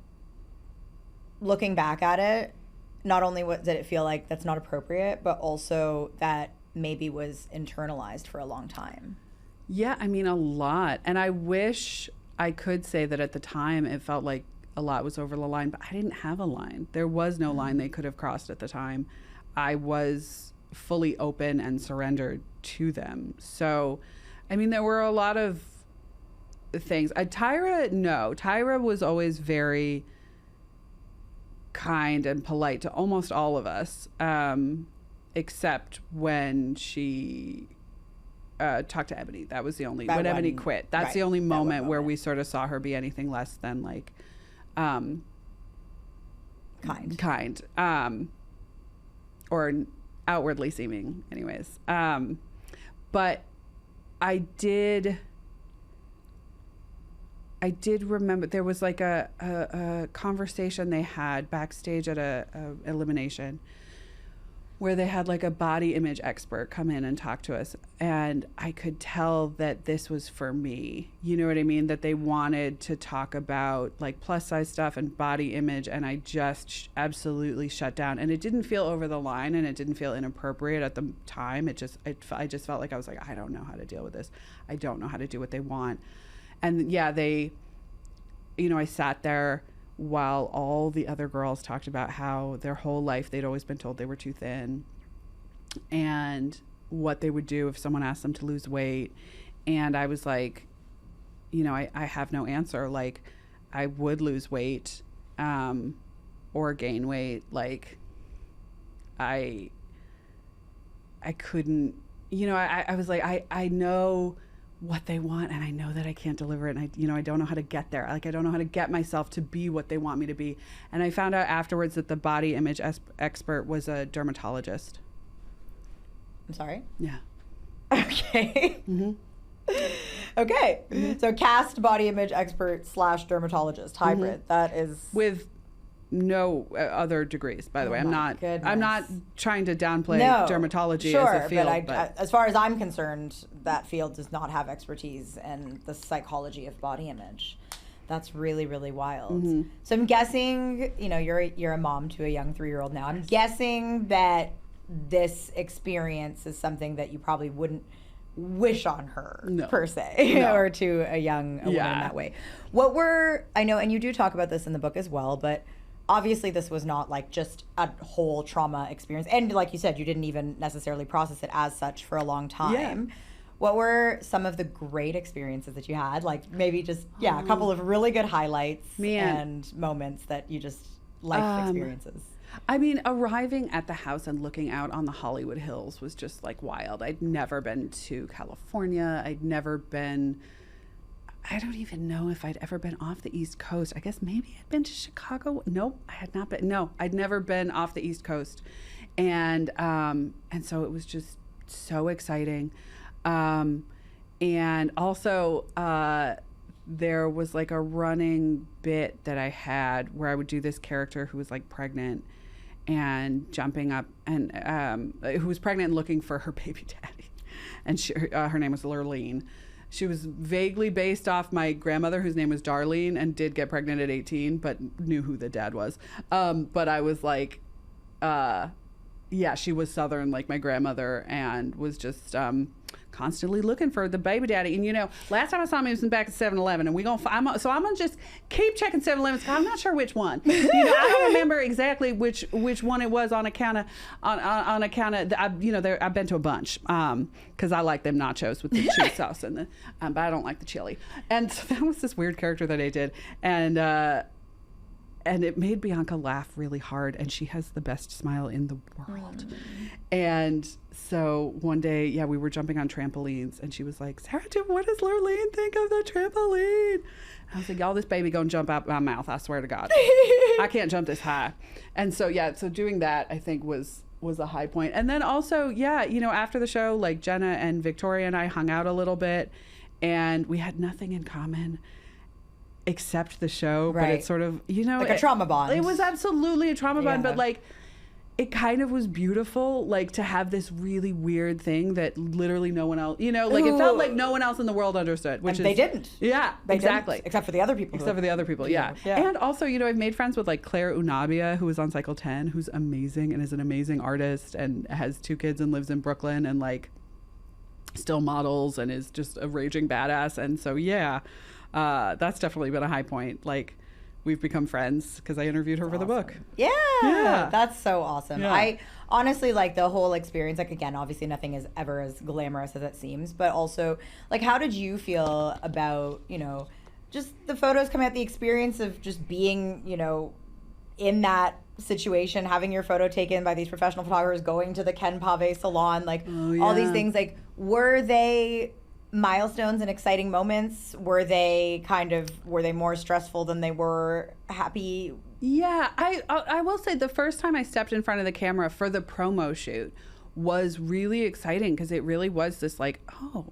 Speaker 4: looking back at it, not only did it feel like that's not appropriate, but also that maybe was internalized for a long time?
Speaker 6: Yeah, I mean, a lot. And I wish I could say that at the time it felt like a lot was over the line, but I didn't have a line. There was no line they could have crossed at the time. I was fully open and surrendered to them. So, I mean, there were a lot of things. Tyra was always very kind and polite to almost all of us, except when she talked to Ebony. That was the only, when Ebony quit. That's the only moment where we sort of saw her be anything less than like kind, or outwardly seeming anyways. But I did remember there was like a conversation they had backstage at a elimination where they had like a body image expert come in and talk to us, and I could tell that this was for me. You know what I mean? That they wanted to talk about like plus size stuff and body image, and I just absolutely shut down. And it didn't feel over the line, and it didn't feel inappropriate at the time. I just felt like I was like, I don't know how to deal with this. I don't know how to do what they want. And yeah, they, you know, I sat there while all the other girls talked about how their whole life they'd always been told they were too thin and what they would do if someone asked them to lose weight. And I was like, you know, I have no answer. Like, I would lose weight or gain weight. Like, I couldn't, you know, I was like, I know what they want, and I know that I can't deliver it, and I don't know how to get there. Like, I don't know how to get myself to be what they want me to be. And I found out afterwards that the body image expert was a dermatologist.
Speaker 4: I'm sorry?
Speaker 6: Yeah.
Speaker 4: Okay.
Speaker 6: Mm-hmm.
Speaker 4: Okay. Mm-hmm. So cast body image expert / dermatologist hybrid.
Speaker 6: Mm-hmm.
Speaker 4: That is
Speaker 6: with no other degrees, by the way. I'm not trying to downplay dermatology as a field.
Speaker 4: But as far as I'm concerned, that field does not have expertise in the psychology of body image. That's really, really wild.
Speaker 6: Mm-hmm.
Speaker 4: So I'm guessing, you know, you're a mom to a young 3-year-old now. I'm guessing that this experience is something that you probably wouldn't wish on her per se, or to a woman in that way. I know, and you do talk about this in the book as well, but obviously this was not like just a whole trauma experience. And like you said, you didn't even necessarily process it as such for a long time. Yeah. What were some of the great experiences that you had? Like maybe just, a couple of really good highlights and moments that you just life experiences.
Speaker 6: I mean, arriving at the house and looking out on the Hollywood Hills was just like wild. I'd never been to California. I'd never been, I don't even know if I'd ever been off the East Coast. I guess maybe I'd been to Chicago. Nope, I had not been. No, I'd never been off the East Coast. And so it was just so exciting. And also, there was like a running bit that I had where I would do this character who was like pregnant and jumping up and who was pregnant and looking for her baby daddy. And her name was Lurleen. She was vaguely based off my grandmother, whose name was Darlene, and did get pregnant at 18, but knew who the dad was. But I was like, she was Southern like my grandmother, and was just constantly looking for the baby daddy. And you know, last time I saw him, he was in back at 7-Eleven, and I'm gonna just keep checking 7-Elevens. I'm not sure which one. You know, I don't remember exactly which one it was on account of I've been to a bunch because I like them nachos with the cheese sauce and but I don't like the chili. And so that was this weird character that I did, and it made Bianca laugh really hard, and she has the best smile in the world. And so one day, we were jumping on trampolines, and she was like, Sarah, what does Lurleen think of the trampoline? I was like, y'all, this baby gonna jump out my mouth, I swear to God. I can't jump this high. And so, so doing that, I think, was a high point. And then also, after the show, like Jenna and Victoria and I hung out a little bit, and we had nothing in common except the show, but it's sort of,
Speaker 4: like a trauma bond.
Speaker 6: It was absolutely a trauma bond, but like it kind of was beautiful, like to have this really weird thing that literally no one else, it felt like no one else in the world understood, which
Speaker 4: they didn't.
Speaker 6: Yeah,
Speaker 4: they
Speaker 6: exactly.
Speaker 4: Didn't, except for the other people.
Speaker 6: Yeah. And also, I've made friends with like Claire Unabia, who was on Cycle 10, who's amazing and is an amazing artist and has 2 kids and lives in Brooklyn and like still models and is just a raging badass. And so, that's definitely been a high point. Like, we've become friends because I interviewed her for the book.
Speaker 4: Yeah, that's so awesome. Yeah. I honestly, like, the whole experience, like, again, obviously nothing is ever as glamorous as it seems, but also, like, how did you feel about, just the photos coming out, the experience of just being, in that situation, having your photo taken by these professional photographers, going to the Ken Pave salon, like, all these things, like, were they milestones and exciting moments? Were they more stressful than they were happy?
Speaker 6: Yeah, I will say the first time I stepped in front of the camera for the promo shoot was really exciting because it really was this like, oh,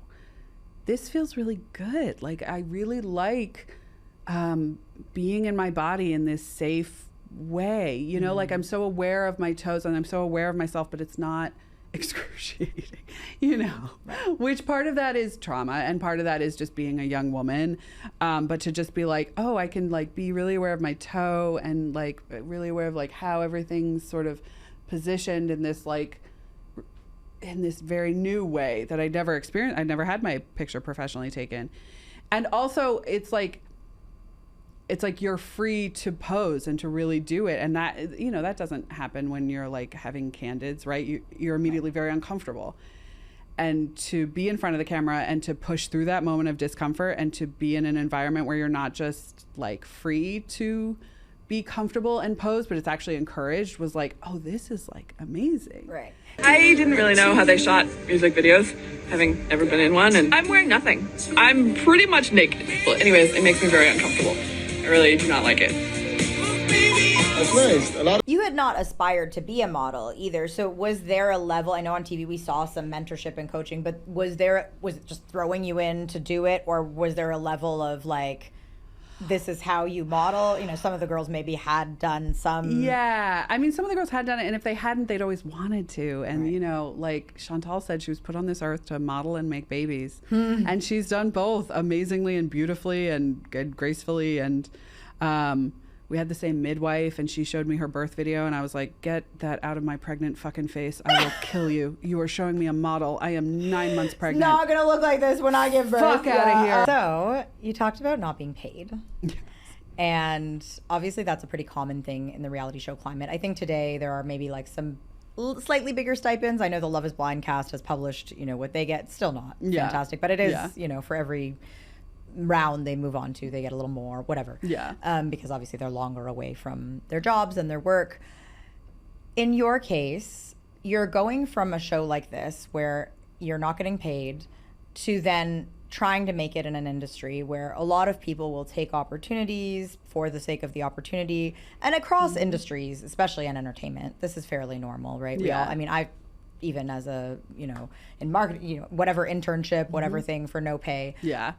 Speaker 6: this feels really good. Like, I really like being in my body in this safe way. You know, like I'm so aware of my toes and I'm so aware of myself, but it's not excruciating, you know, which part of that is trauma and part of that is just being a young woman. But to just be like, oh, I can like be really aware of my toe and like really aware of like how everything's sort of positioned in this like, in this very new way that I never experienced. I never had my picture professionally taken. And also it's like you're free to pose and to really do it. And that, you know, that doesn't happen when you're like having candids, right? You're immediately very uncomfortable. And to be in front of the camera and to push through that moment of discomfort and to be in an environment where you're not just like free to be comfortable and pose, but it's actually encouraged, was like, oh, this is like amazing.
Speaker 4: Right.
Speaker 3: I didn't really know how they shot music videos, having never been in one, and I'm wearing nothing. I'm pretty much naked. Well, anyways, it makes me very uncomfortable. I really do not like it.
Speaker 13: That's nice.
Speaker 4: You had not aspired to be a model either, so was there a level, I know on TV we saw some mentorship and coaching, but was it just throwing you in to do it, or was there a level of like, this is how you model? You know, some of the girls maybe had done some.
Speaker 6: Yeah. I mean, some of the girls had done it, and if they hadn't, they'd always wanted to. And, you know, like Chantal said, she was put on this earth to model and make babies. And she's done both amazingly and beautifully and gracefully. And we had the same midwife, and she showed me her birth video, and I was like, get that out of my pregnant fucking face. I will kill you. You are showing me a model. I am 9 months pregnant.
Speaker 4: It's not going to look like this when I give birth.
Speaker 6: Fuck out of here.
Speaker 4: So you talked about not being paid. And obviously that's a pretty common thing in the reality show climate. I think today there are maybe like some slightly bigger stipends. I know the Love is Blind cast has published, you know, what they get. Still not fantastic, but it is, you know, for every round they move on to, they get a little more, whatever. Because obviously they're longer away from their jobs and their work. In your case, you're going from a show like this where you're not getting paid to then trying to make it in an industry where a lot of people will take opportunities for the sake of the opportunity, and across industries, especially in entertainment, this is fairly normal, right? We all, I mean, I even as a, you know, in marketing, you know, whatever internship, whatever thing for no pay.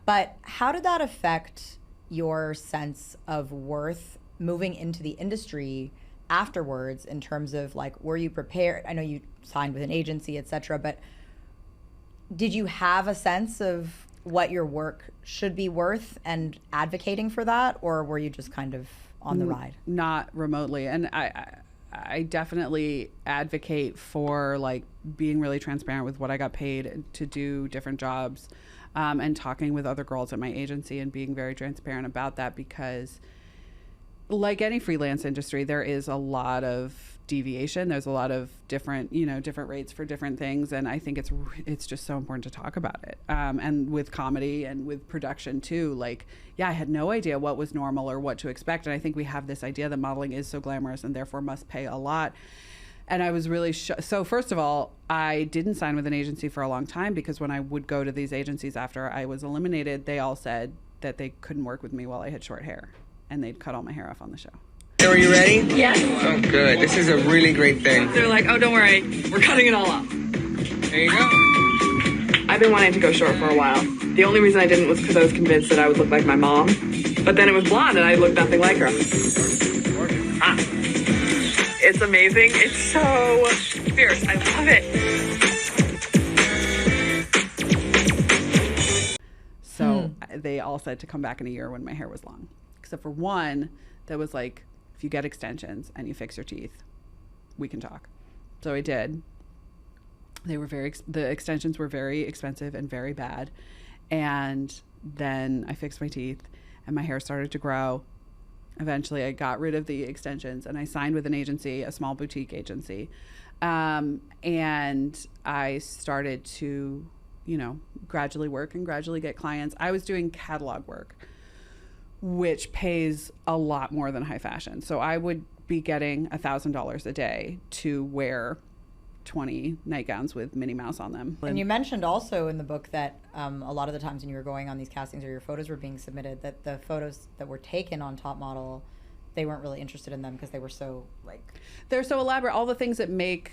Speaker 4: But how did that affect your sense of worth moving into the industry afterwards, in terms of like, were you prepared? I know you signed with an agency, etc., but did you have a sense of what your work should be worth and advocating for that, or were you just kind of on the ride?
Speaker 6: Not remotely. And I definitely advocate for like being really transparent with what I got paid to do different jobs, and talking with other girls at my agency and being very transparent about that, because like any freelance industry, there is a lot of deviation. There's a lot of different, you know, different rates for different things. And I think it's just so important to talk about it. And with comedy and with production too, like, yeah, I had no idea what was normal or what to expect. And I think we have this idea that modeling is so glamorous and therefore must pay a lot. And I was really so first of all, I didn't sign with an agency for a long time, because when I would go to these agencies after I was eliminated, they all said that they couldn't work with me while I had short hair, and they'd cut all my hair off on the show.
Speaker 13: So are you ready?
Speaker 5: Yeah.
Speaker 13: Oh, good. This is a really great thing.
Speaker 3: They're like, oh, don't worry, we're cutting it all off.
Speaker 13: There you go.
Speaker 3: I've been wanting to go short for a while. The only reason I didn't was because I was convinced that I would look like my mom. But then it was blonde and I looked nothing like her. It's amazing. It's so fierce. I love it.
Speaker 6: So they all said to come back in a year when my hair was long, except for one that was like, if you get extensions and you fix your teeth, we can talk. So I did. They were the extensions were very expensive and very bad. And then I fixed my teeth and my hair started to grow. Eventually I got rid of the extensions and I signed with an agency, a small boutique agency. And I started to, you know, gradually work and gradually get clients. I was doing catalog work, which pays a lot more than high fashion. So I would be getting $1,000 a day to wear 20 nightgowns with Minnie Mouse on them.
Speaker 4: And you mentioned also in the book that a lot of the times when you were going on these castings or your photos were being submitted, that the photos that were taken on Top Model, they weren't really interested in them because they were so like...
Speaker 6: They're so elaborate. All the things that make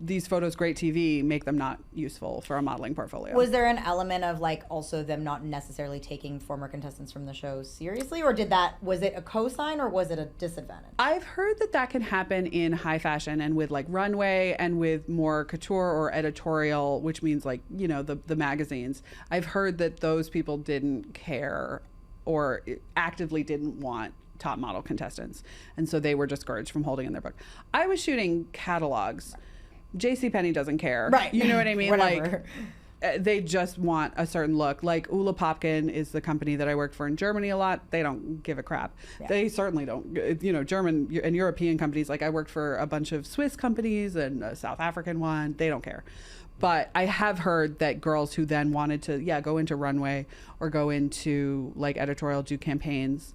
Speaker 6: these photos great TV make them not useful for a modeling portfolio.
Speaker 4: Was there an element of like also them not necessarily taking former contestants from the show seriously, or was it a cosign or was it a disadvantage?
Speaker 6: I've heard that can happen in high fashion and with like runway and with more couture or editorial, which means like, you know, the magazines. I've heard that those people didn't care or actively didn't want top model contestants, and so they were discouraged from holding in their book. I was shooting catalogs. JCPenney doesn't care,
Speaker 4: right?
Speaker 6: You know what I mean?
Speaker 4: Whatever.
Speaker 6: Like they just want a certain look. Like Ulla Popkin is the company that I worked for in Germany a lot. They don't give a crap. Yeah. They certainly don't. You know, German and European companies. Like I worked for a bunch of Swiss companies and a South African one. They don't care. But I have heard that girls who then wanted to, go into runway or go into like editorial, do campaigns,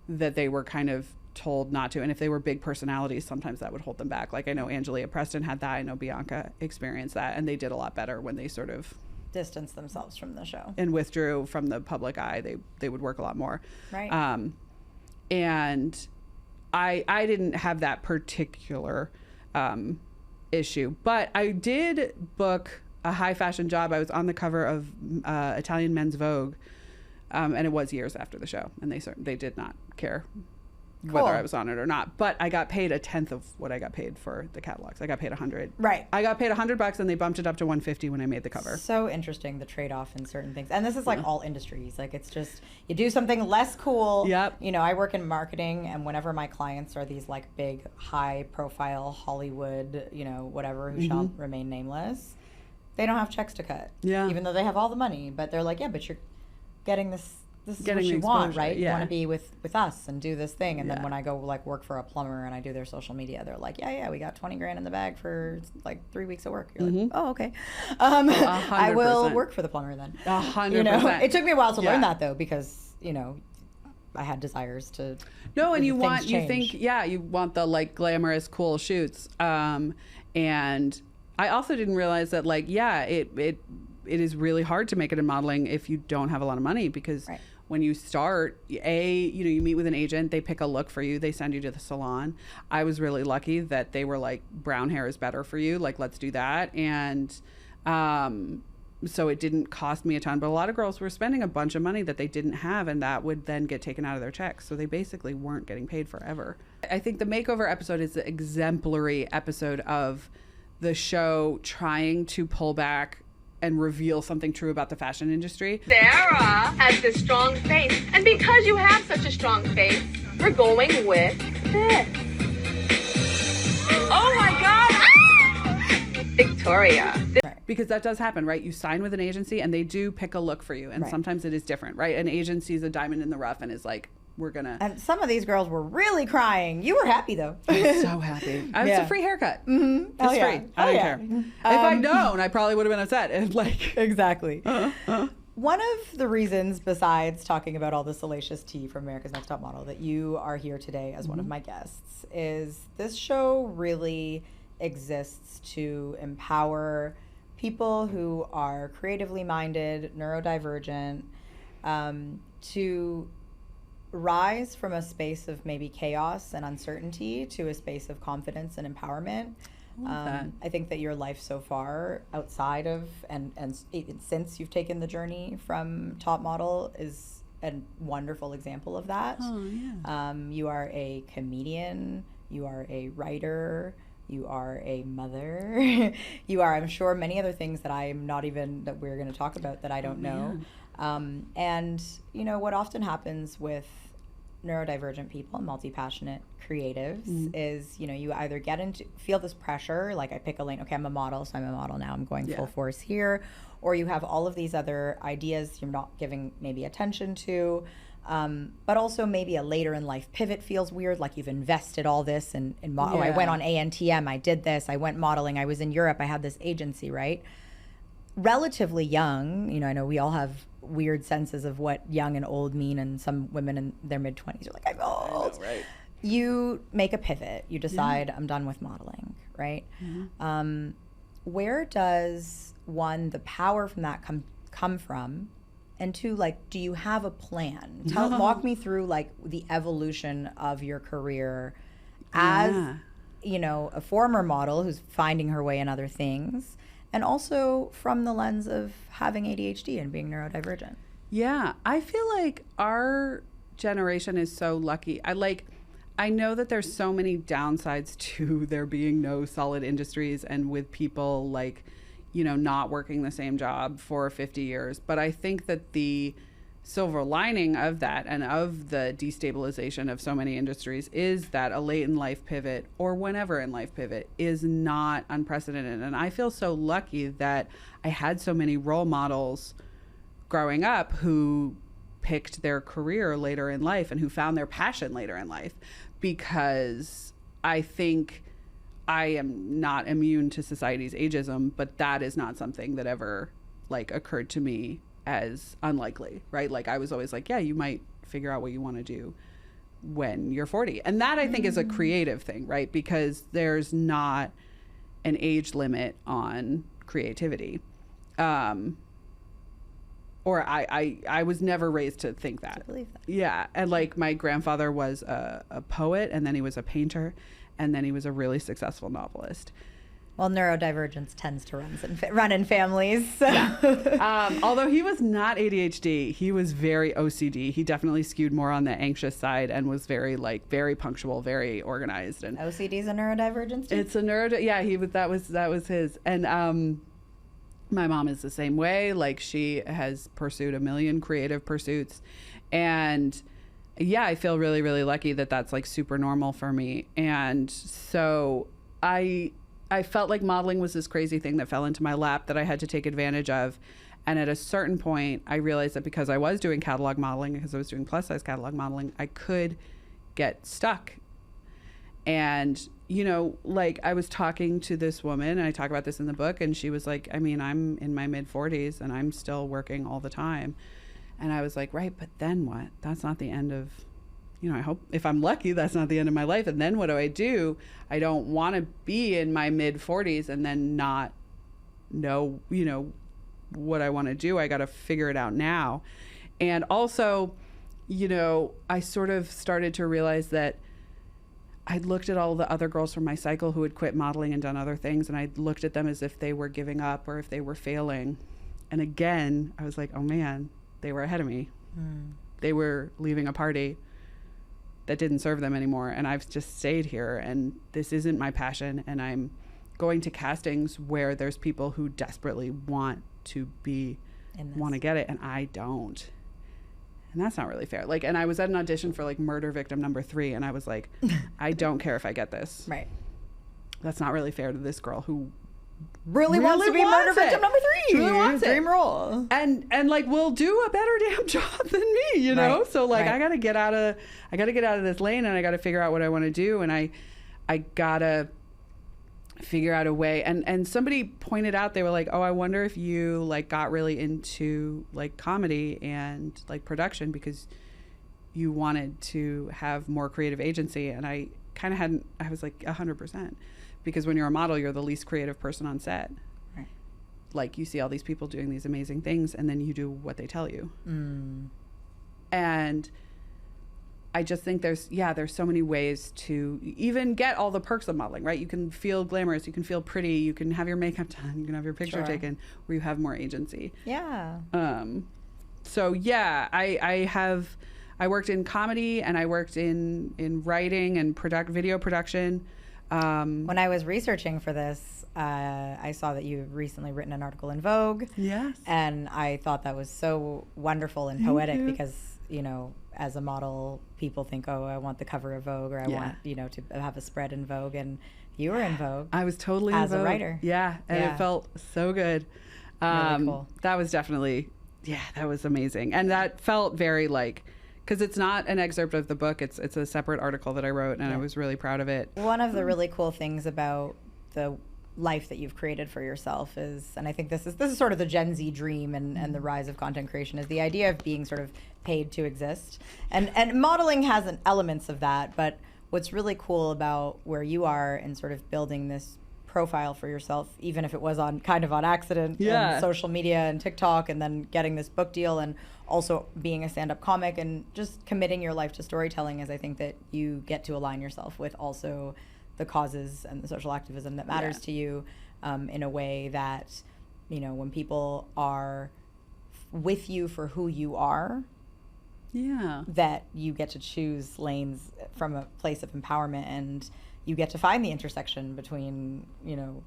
Speaker 6: that they were kind of told not to. And if they were big personalities, sometimes that would hold them back. Like I know Angelia Preston had that. I know Bianca experienced that. And they did a lot better when they sort of
Speaker 4: distanced themselves from the show
Speaker 6: and withdrew from the public eye. They would work a lot more.
Speaker 4: Right.
Speaker 6: And I didn't have that particular issue, but I did book a high fashion job. I was on the cover of Italian Men's Vogue. And it was years after the show, and they did not care whether I was on it or not. But I got paid 1/10 of what I got paid for the catalogs. I got paid $100.
Speaker 4: Right.
Speaker 6: I got paid $100, and they bumped it up to $150 when I made the cover.
Speaker 4: So interesting, the trade-off in certain things, and this is like all industries. Like it's just you do something less cool.
Speaker 6: Yep.
Speaker 4: You know, I work in marketing, and whenever my clients are these like big, high-profile Hollywood, you know, whatever, who shall remain nameless, they don't have checks to cut.
Speaker 6: Yeah.
Speaker 4: Even though they have all the money, but they're like, yeah, but you're getting this is
Speaker 6: getting
Speaker 4: what you want, right?
Speaker 6: Yeah.
Speaker 4: You want to be with us and do this thing. And then when I go like work for a plumber and I do their social media, they're like, yeah, we got 20 grand in the bag for like 3 weeks of work. You're like, oh, okay. I will work for the plumber then.
Speaker 6: 100%.
Speaker 4: You know, it took me a while to learn that though, because, you know, I had desires to.
Speaker 6: No, and you want the like glamorous, cool shoots. And I also didn't realize that like, it is really hard to make it in modeling if you don't have a lot of money, because when you start, you meet with an agent, they pick a look for you, they send you to the salon. I was really lucky that they were like, brown hair is better for you, like let's do that. And so it didn't cost me a ton, but a lot of girls were spending a bunch of money that they didn't have, and that would then get taken out of their checks. So they basically weren't getting paid forever. I think the makeover episode is the exemplary episode of the show trying to pull back and reveal something true about the fashion industry.
Speaker 10: Sarah has this strong face, and because you have such a strong face, we're going with this. Oh my God! Ah! Victoria.
Speaker 6: Because that does happen, right? You sign with an agency and they do pick a look for you, and sometimes it is different, right? An agency is a diamond in the rough and is like, we're gonna.
Speaker 4: And some of these girls were really crying. You were happy though.
Speaker 6: I was so happy. I was a free haircut.
Speaker 4: Mm-hmm.
Speaker 6: It's free. I don't care. If I'd known, I probably would have been upset. And like
Speaker 4: exactly. One of the reasons, besides talking about all the salacious tea from America's Next Top Model, that you are here today as one of my guests, is this show really exists to empower people who are creatively minded, neurodivergent, to rise from a space of maybe chaos and uncertainty to a space of confidence and empowerment. I think that your life so far, outside of and since you've taken the journey from top model, is a wonderful example of that. You are a comedian, you are a writer, you are a mother, you are, I'm sure, many other things that that we're going to talk about that I don't know. And you know what often happens with neurodivergent people and multi-passionate creatives is, you know, you either feel this pressure, like I pick a lane, okay, I'm a model, so I'm a model now, I'm going full force here, or you have all of these other ideas you're not giving maybe attention to, but also maybe a later in life pivot feels weird, like you've invested all this in I went on ANTM, I did this, I went modeling, I was in Europe, I had this agency, right? Relatively young, you know, I know we all have weird senses of what young and old mean, and some women in their mid-20s are like, I'm old.
Speaker 6: I know, right?
Speaker 4: You make a pivot, you decide I'm done with modeling, right? Where does the power from that come from? And two, like, do you have a plan? Walk me through like the evolution of your career as you know, a former model who's finding her way in other things, and also from the lens of having ADHD and being neurodivergent.
Speaker 6: Yeah, I feel like our generation is so lucky. I know that there's so many downsides to there being no solid industries and with people like, you know, not working the same job for 50 years. But I think that the silver lining of that and of the destabilization of so many industries is that a late in life pivot or whenever in life pivot is not unprecedented. And I feel so lucky that I had so many role models growing up who picked their career later in life and who found their passion later in life, because I think I am not immune to society's ageism, but that is not something that ever like occurred to me as unlikely, right? Like I was always like, yeah, you might figure out what you want to do when you're 40. And that I think is a creative thing, right? Because there's not an age limit on creativity. Or I was never raised to think that.
Speaker 4: I believe that.
Speaker 6: Yeah. And like my grandfather was a poet, and then he was a painter, and then he was a really successful novelist.
Speaker 4: Well, neurodivergence tends to run in families. So.
Speaker 6: Yeah. Although he was not ADHD, he was very OCD. He definitely skewed more on the anxious side and was very punctual, very organized. And
Speaker 4: OCD is a neurodivergence too?
Speaker 6: It's a yeah, that was his. And my mom is the same way. Like she has pursued a million creative pursuits, and yeah, I feel really, really lucky that that's like super normal for me. And so I felt like modeling was this crazy thing that fell into my lap that I had to take advantage of. And at a certain point, I realized that because I was doing catalog modeling, because I was doing plus size catalog modeling, I could get stuck. And, you know, like I was talking to this woman, and I talk about this in the book, and she was like, I mean, I'm in my mid 40s and I'm still working all the time. And I was like, right, but then what? That's not the end of, you know, I hope if I'm lucky, that's not the end of my life. And then what do? I don't want to be in my mid 40s and then not know, you know, what I want to do. I got to figure it out now. And also, you know, I sort of started to realize that I looked at all the other girls from my cycle who had quit modeling and done other things, and I looked at them as if they were giving up or if they were failing. And again, I was like, oh man, they were ahead of me. They were leaving a party that didn't serve them anymore, and I've just stayed here, and this isn't my passion, and I'm going to castings where there's people who desperately want to get it, and I don't. And that's not really fair. Like, and I was at an audition for like Murder Victim number 3, and I was like, I don't care if I get this.
Speaker 4: Right.
Speaker 6: That's not really fair to this girl who
Speaker 4: really wants to be Murder Victim number 3.
Speaker 6: Really wants
Speaker 4: Dream role.
Speaker 6: And like will do a better damn job than me, you know?
Speaker 4: Right.
Speaker 6: So like
Speaker 4: Right.
Speaker 6: I gotta get out of this lane, and I gotta figure out what I wanna do, and I gotta figure out a way. And somebody pointed out, they were like, oh, I wonder if you like got really into like comedy and like production because you wanted to have more creative agency. And I kind of hadn't, I was like 100%, because when you're a model, you're the least creative person on set.
Speaker 4: Right.
Speaker 6: Like you see all these people doing these amazing things, and then you do what they tell you. And I just think there's so many ways to even get all the perks of modeling, right? You can feel glamorous, you can feel pretty, you can have your makeup done, you can have your picture taken, where you have more agency.
Speaker 4: Yeah.
Speaker 6: So yeah, I worked in comedy, and I worked in writing and video production.
Speaker 4: When I was researching for this, I saw that you've recently written an article in Vogue.
Speaker 6: Yes.
Speaker 4: And I thought that was so wonderful and poetic because, you know, as a model, people think, oh, I want the cover of Vogue, or I want, you know, to have a spread in Vogue. And you were in Vogue.
Speaker 6: I was totally
Speaker 4: as
Speaker 6: in Vogue.
Speaker 4: a writer.
Speaker 6: Yeah, and it felt so good.
Speaker 4: Really cool.
Speaker 6: That was definitely, that was amazing. And that felt very like, because it's not an excerpt of the book, it's a separate article that I wrote, and I was really proud of it.
Speaker 4: One of the really cool things about the life that you've created for yourself is, and I think this is sort of the Gen Z dream and the rise of content creation, is the idea of being sort of paid to exist. And modeling has elements of that, but what's really cool about where you are and sort of building this profile for yourself, even if it was on accident, on social media and TikTok, and then getting this book deal, and also being a stand-up comic, and just committing your life to storytelling, is I think that you get to align yourself with also the causes and the social activism that matters to you in a way that, you know, when people are with you for who you are, that you get to choose lanes from a place of empowerment, and you get to find the intersection between, you know,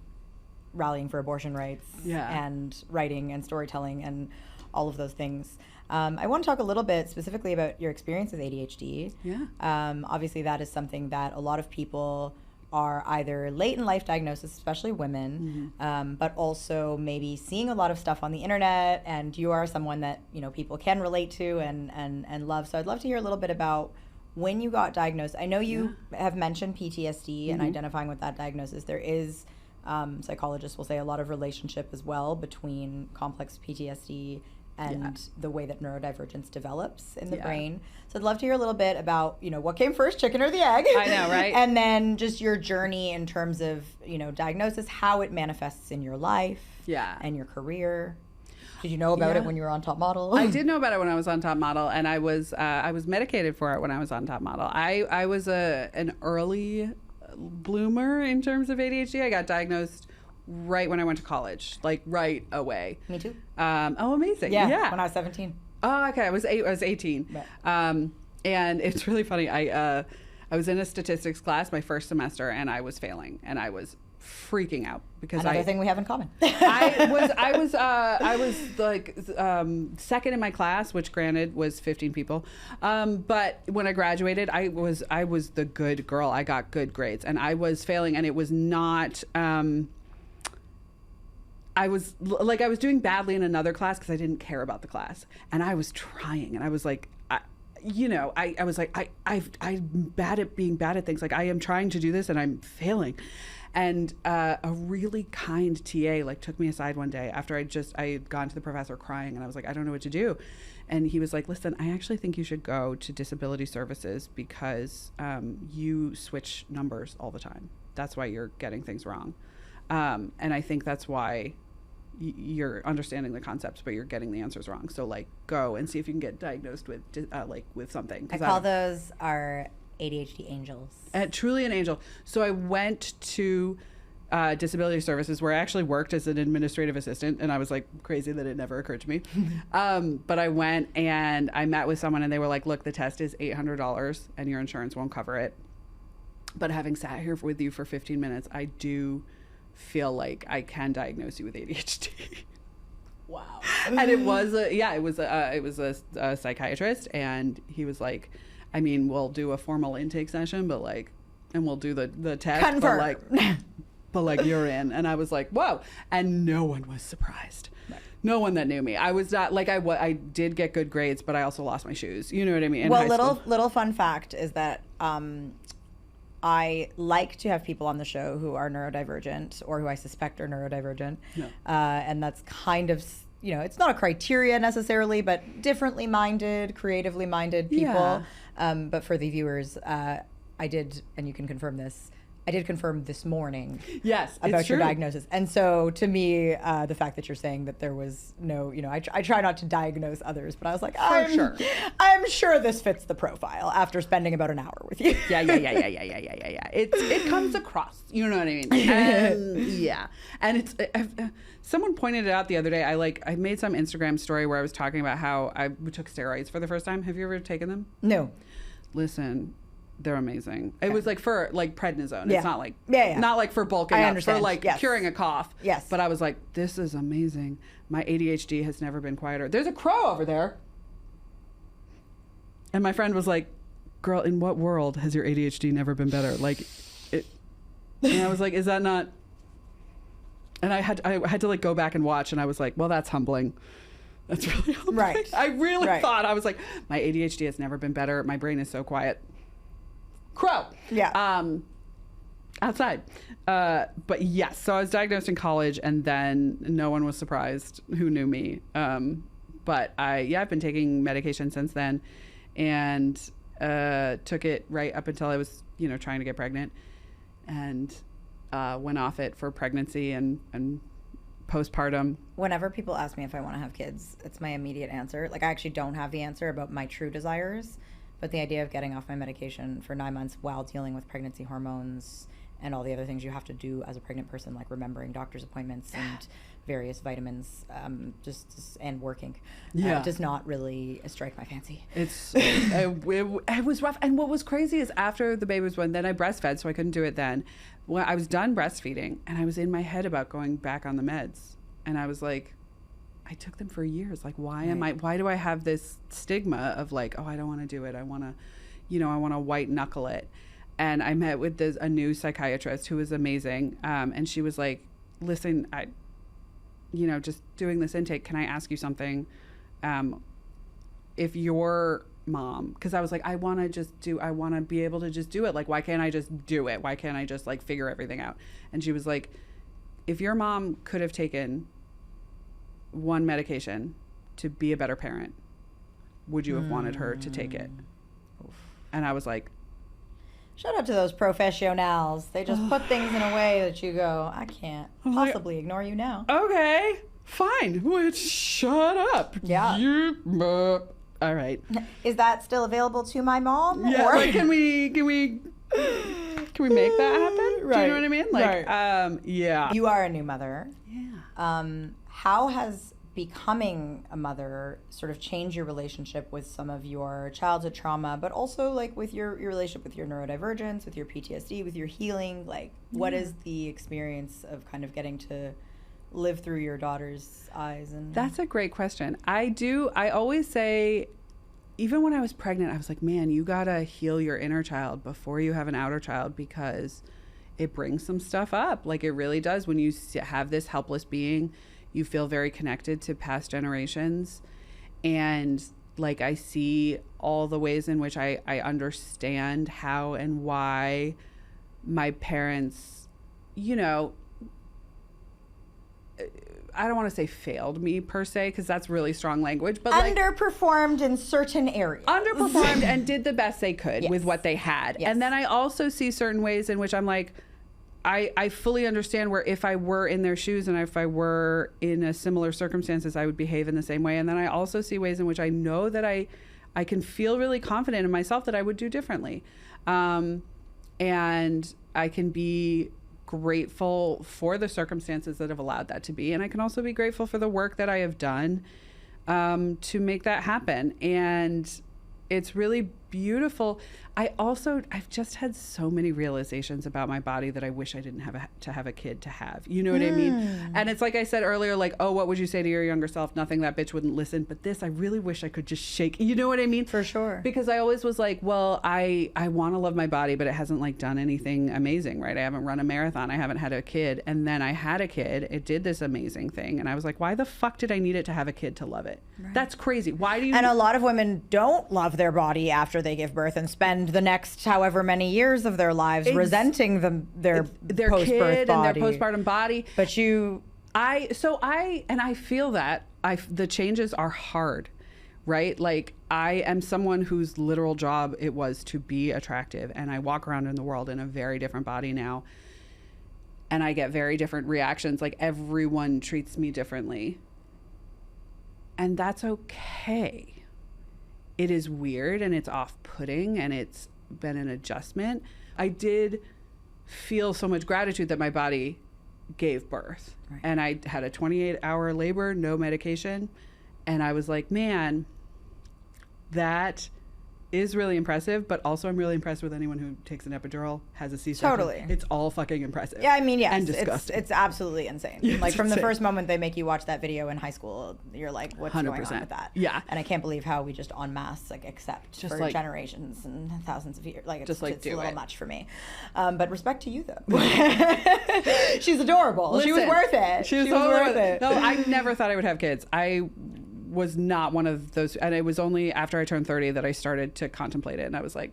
Speaker 4: rallying for abortion rights and writing and storytelling and all of those things. I want to talk a little bit specifically about your experience with ADHD. Obviously, that is something that a lot of people are either late in life diagnosis, especially women, but also maybe seeing a lot of stuff on the internet, and you are someone that, you know, people can relate to and love. So I'd love to hear a little bit about when you got diagnosed. I know you have mentioned PTSD and identifying with that diagnosis. There is, psychologists will say, a lot of relationship as well between complex PTSD and the way that neurodivergence develops in the brain. So I'd love to hear a little bit about, you know, what came first, chicken or the egg?
Speaker 6: I know, right?
Speaker 4: And then just your journey in terms of, you know, diagnosis, how it manifests in your life and your career. Did you know about it when you were on Top Model?
Speaker 6: I did know about it when I was on Top Model, and I was medicated for it when I was on Top Model. I was an early bloomer in terms of ADHD. I got diagnosed right when I went to college, like right away.
Speaker 4: Me too.
Speaker 6: Oh, amazing.
Speaker 4: Yeah, when I was 17.
Speaker 6: Oh, okay. I was 18. And it's really funny. I was in a statistics class my first semester, and I was failing, and I was freaking out because
Speaker 4: another thing we have in common.
Speaker 6: I was like second in my class, which granted was 15 people. But when I graduated, I was the good girl. I got good grades, and I was failing, and it was not. I was doing badly in another class because I didn't care about the class, and I was trying, and I was like, I was like, I'm bad at being bad at things. Like, I am trying to do this and I'm failing. And a really kind TA like took me aside one day after I had gone to the professor crying, and I was like, I don't know what to do. And he was like, listen, I actually think you should go to disability services because you switch numbers all the time. That's why you're getting things wrong. And I think that's why you're understanding the concepts, but you're getting the answers wrong. So like, go and see if you can get diagnosed with with something.
Speaker 4: I call those our ADHD angels.
Speaker 6: Truly an angel. So I went to disability services where I actually worked as an administrative assistant, and I was like crazy that it never occurred to me. But I went and I met with someone, and they were like, look, the test is $800 and your insurance won't cover it. But having sat here with you for 15 minutes, I do feel like I can diagnose you with ADHD.
Speaker 4: Wow.
Speaker 6: And it was a psychiatrist, and he was like, I mean, we'll do a formal intake session, but like, and we'll do the test,
Speaker 4: Confirm.
Speaker 6: but like you're in. And I was like, whoa. And no one was surprised. Right. No one that knew me. I was not like, I did get good grades, but I also lost my shoes. You know what I mean?
Speaker 4: Well, little fun fact is that I like to have people on the show who are neurodivergent or who I suspect are neurodivergent.
Speaker 6: No.
Speaker 4: And that's kind of, you know, it's not a criteria necessarily, but differently minded, creatively minded people. But for the viewers, I did, and you can confirm this, I did confirm this morning about your diagnosis. And so to me, the fact that you're saying that there was no, you know, I try not to diagnose others, but I was like, I'm sure this fits the profile after spending about an hour with you.
Speaker 6: Yeah. It comes across, you know what I mean? And it's, someone pointed it out the other day. I made some Instagram story where I was talking about how I took steroids for the first time. Have you ever taken them?
Speaker 4: No.
Speaker 6: Listen, they're amazing. Okay. It was like for like prednisone.
Speaker 4: Yeah.
Speaker 6: It's not like
Speaker 4: not
Speaker 6: like for bulking up, for like curing a cough.
Speaker 4: Yes.
Speaker 6: But I was like, this is amazing. My ADHD has never been quieter. There's a crow over there. And my friend was like, girl, in what world has your ADHD never been better? Like it. And I was like, is that not? And I had to like go back and watch, and I was like, well, that's humbling. That's really humbling.
Speaker 4: Right.
Speaker 6: I really thought, I was like, my ADHD has never been better. My brain is so quiet. Crow.
Speaker 4: Yeah.
Speaker 6: Outside. But yes, so I was diagnosed in college, and then no one was surprised who knew me. But I've been taking medication since then, and took it right up until I was, you know, trying to get pregnant, and went off it for pregnancy and postpartum.
Speaker 4: Whenever people ask me if I want to have kids, it's my immediate answer. Like, I actually don't have the answer about my true desires. But the idea of getting off my medication for 9 months while dealing with pregnancy hormones and all the other things you have to do as a pregnant person, like remembering doctor's appointments and various vitamins, and working, does not really strike my fancy.
Speaker 6: It was rough. And what was crazy is after the baby was born, then I breastfed, so I couldn't do it then. When I was done breastfeeding, and I was in my head about going back on the meds, and I was like, I took them for years. Like, why do I have this stigma of like, oh, I don't want to do it. I want to white knuckle it. And I met with a new psychiatrist who was amazing. And she was like, listen, just doing this intake, can I ask you something? If your mom, because I was like, I want to be able to just do it. Like, why can't I just do it? Why can't I just like figure everything out? And she was like, if your mom could have taken one medication to be a better parent, would you have wanted her to take it? And I was like,
Speaker 4: shout out to those professionals. They just put things in a way that you go, I can't possibly ignore you now.
Speaker 6: Okay, fine. Shut up.
Speaker 4: Yeah.
Speaker 6: All right.
Speaker 4: Is that still available to my mom?
Speaker 6: Yeah. Like, can we make that happen?
Speaker 4: Right.
Speaker 6: Do you know what I mean? Like,
Speaker 4: right.
Speaker 6: Yeah.
Speaker 4: You are a new mother.
Speaker 6: Yeah.
Speaker 4: How has becoming a mother sort of changed your relationship with some of your childhood trauma, but also like with your relationship with your neurodivergence, with your PTSD, with your healing? Like, what is the experience of kind of getting to live through your daughter's eyes? And
Speaker 6: that's a great question. I always say, even when I was pregnant, I was like, man, you gotta heal your inner child before you have an outer child, because it brings some stuff up. Like, it really does. When you have this helpless being, you feel very connected to past generations. And like, I see all the ways in which I understand how and why my parents, I don't want to say failed me per se, because that's really strong language, but
Speaker 4: underperformed in certain areas.
Speaker 6: Underperformed and did the best they could with what they had.
Speaker 4: Yes.
Speaker 6: And then I also see certain ways in which I'm like, I fully understand where if I were in their shoes and if I were in a similar circumstances, I would behave in the same way. And then I also see ways in which I know that I can feel really confident in myself that I would do differently. And I can be grateful for the circumstances that have allowed that to be. And I can also be grateful for the work that I have done to make that happen. And it's really beautiful. I've just had so many realizations about my body that I wish I didn't have to have a kid to have. You know what I mean? And it's like I said earlier, like, oh, what would you say to your younger self? Nothing, that bitch wouldn't listen. But this, I really wish I could just shake. You know what I mean?
Speaker 4: For sure.
Speaker 6: Because I always was like, well, I want to love my body, but it hasn't like done anything amazing, right? I haven't run a marathon. I haven't had a kid. And then I had a kid. It did this amazing thing. And I was like, why the fuck did I need it to have a kid to love it? Right. That's crazy. Why do you?
Speaker 4: And a lot of women don't love their body after they give birth and spend the next however many years of their lives resenting their post-birth
Speaker 6: kid
Speaker 4: body
Speaker 6: and their postpartum body.
Speaker 4: But
Speaker 6: I feel that the changes are hard, right? Like, I am someone whose literal job it was to be attractive, and I walk around in the world in a very different body now, and I get very different reactions. Like, everyone treats me differently, and that's okay. It is weird and it's off-putting and it's been an adjustment. I did feel so much gratitude that my body gave birth. Right. And I had a 28-hour labor, no medication. And I was like, man, that is really impressive, but also I'm really impressed with anyone who takes an epidural, has a C-section.
Speaker 4: Totally.
Speaker 6: It's all fucking impressive.
Speaker 4: Yeah, I mean, yes.
Speaker 6: And disgusting.
Speaker 4: It's absolutely insane.
Speaker 6: Yeah,
Speaker 4: like, from
Speaker 6: insane.
Speaker 4: the first moment they make you watch that video in high school, you're like, what's 100%. Going on with that?
Speaker 6: Yeah.
Speaker 4: And I can't believe how we just en masse, like, accept
Speaker 6: just
Speaker 4: for
Speaker 6: like,
Speaker 4: generations and thousands of years. Like, it's,
Speaker 6: just like
Speaker 4: it's a little
Speaker 6: it.
Speaker 4: much for me. But respect to you, though. She's adorable.
Speaker 6: Listen,
Speaker 4: she was worth it.
Speaker 6: She was worth it. No, I never thought I would have kids. I was not one of those, and it was only after I turned 30 that I started to contemplate it, and I was like,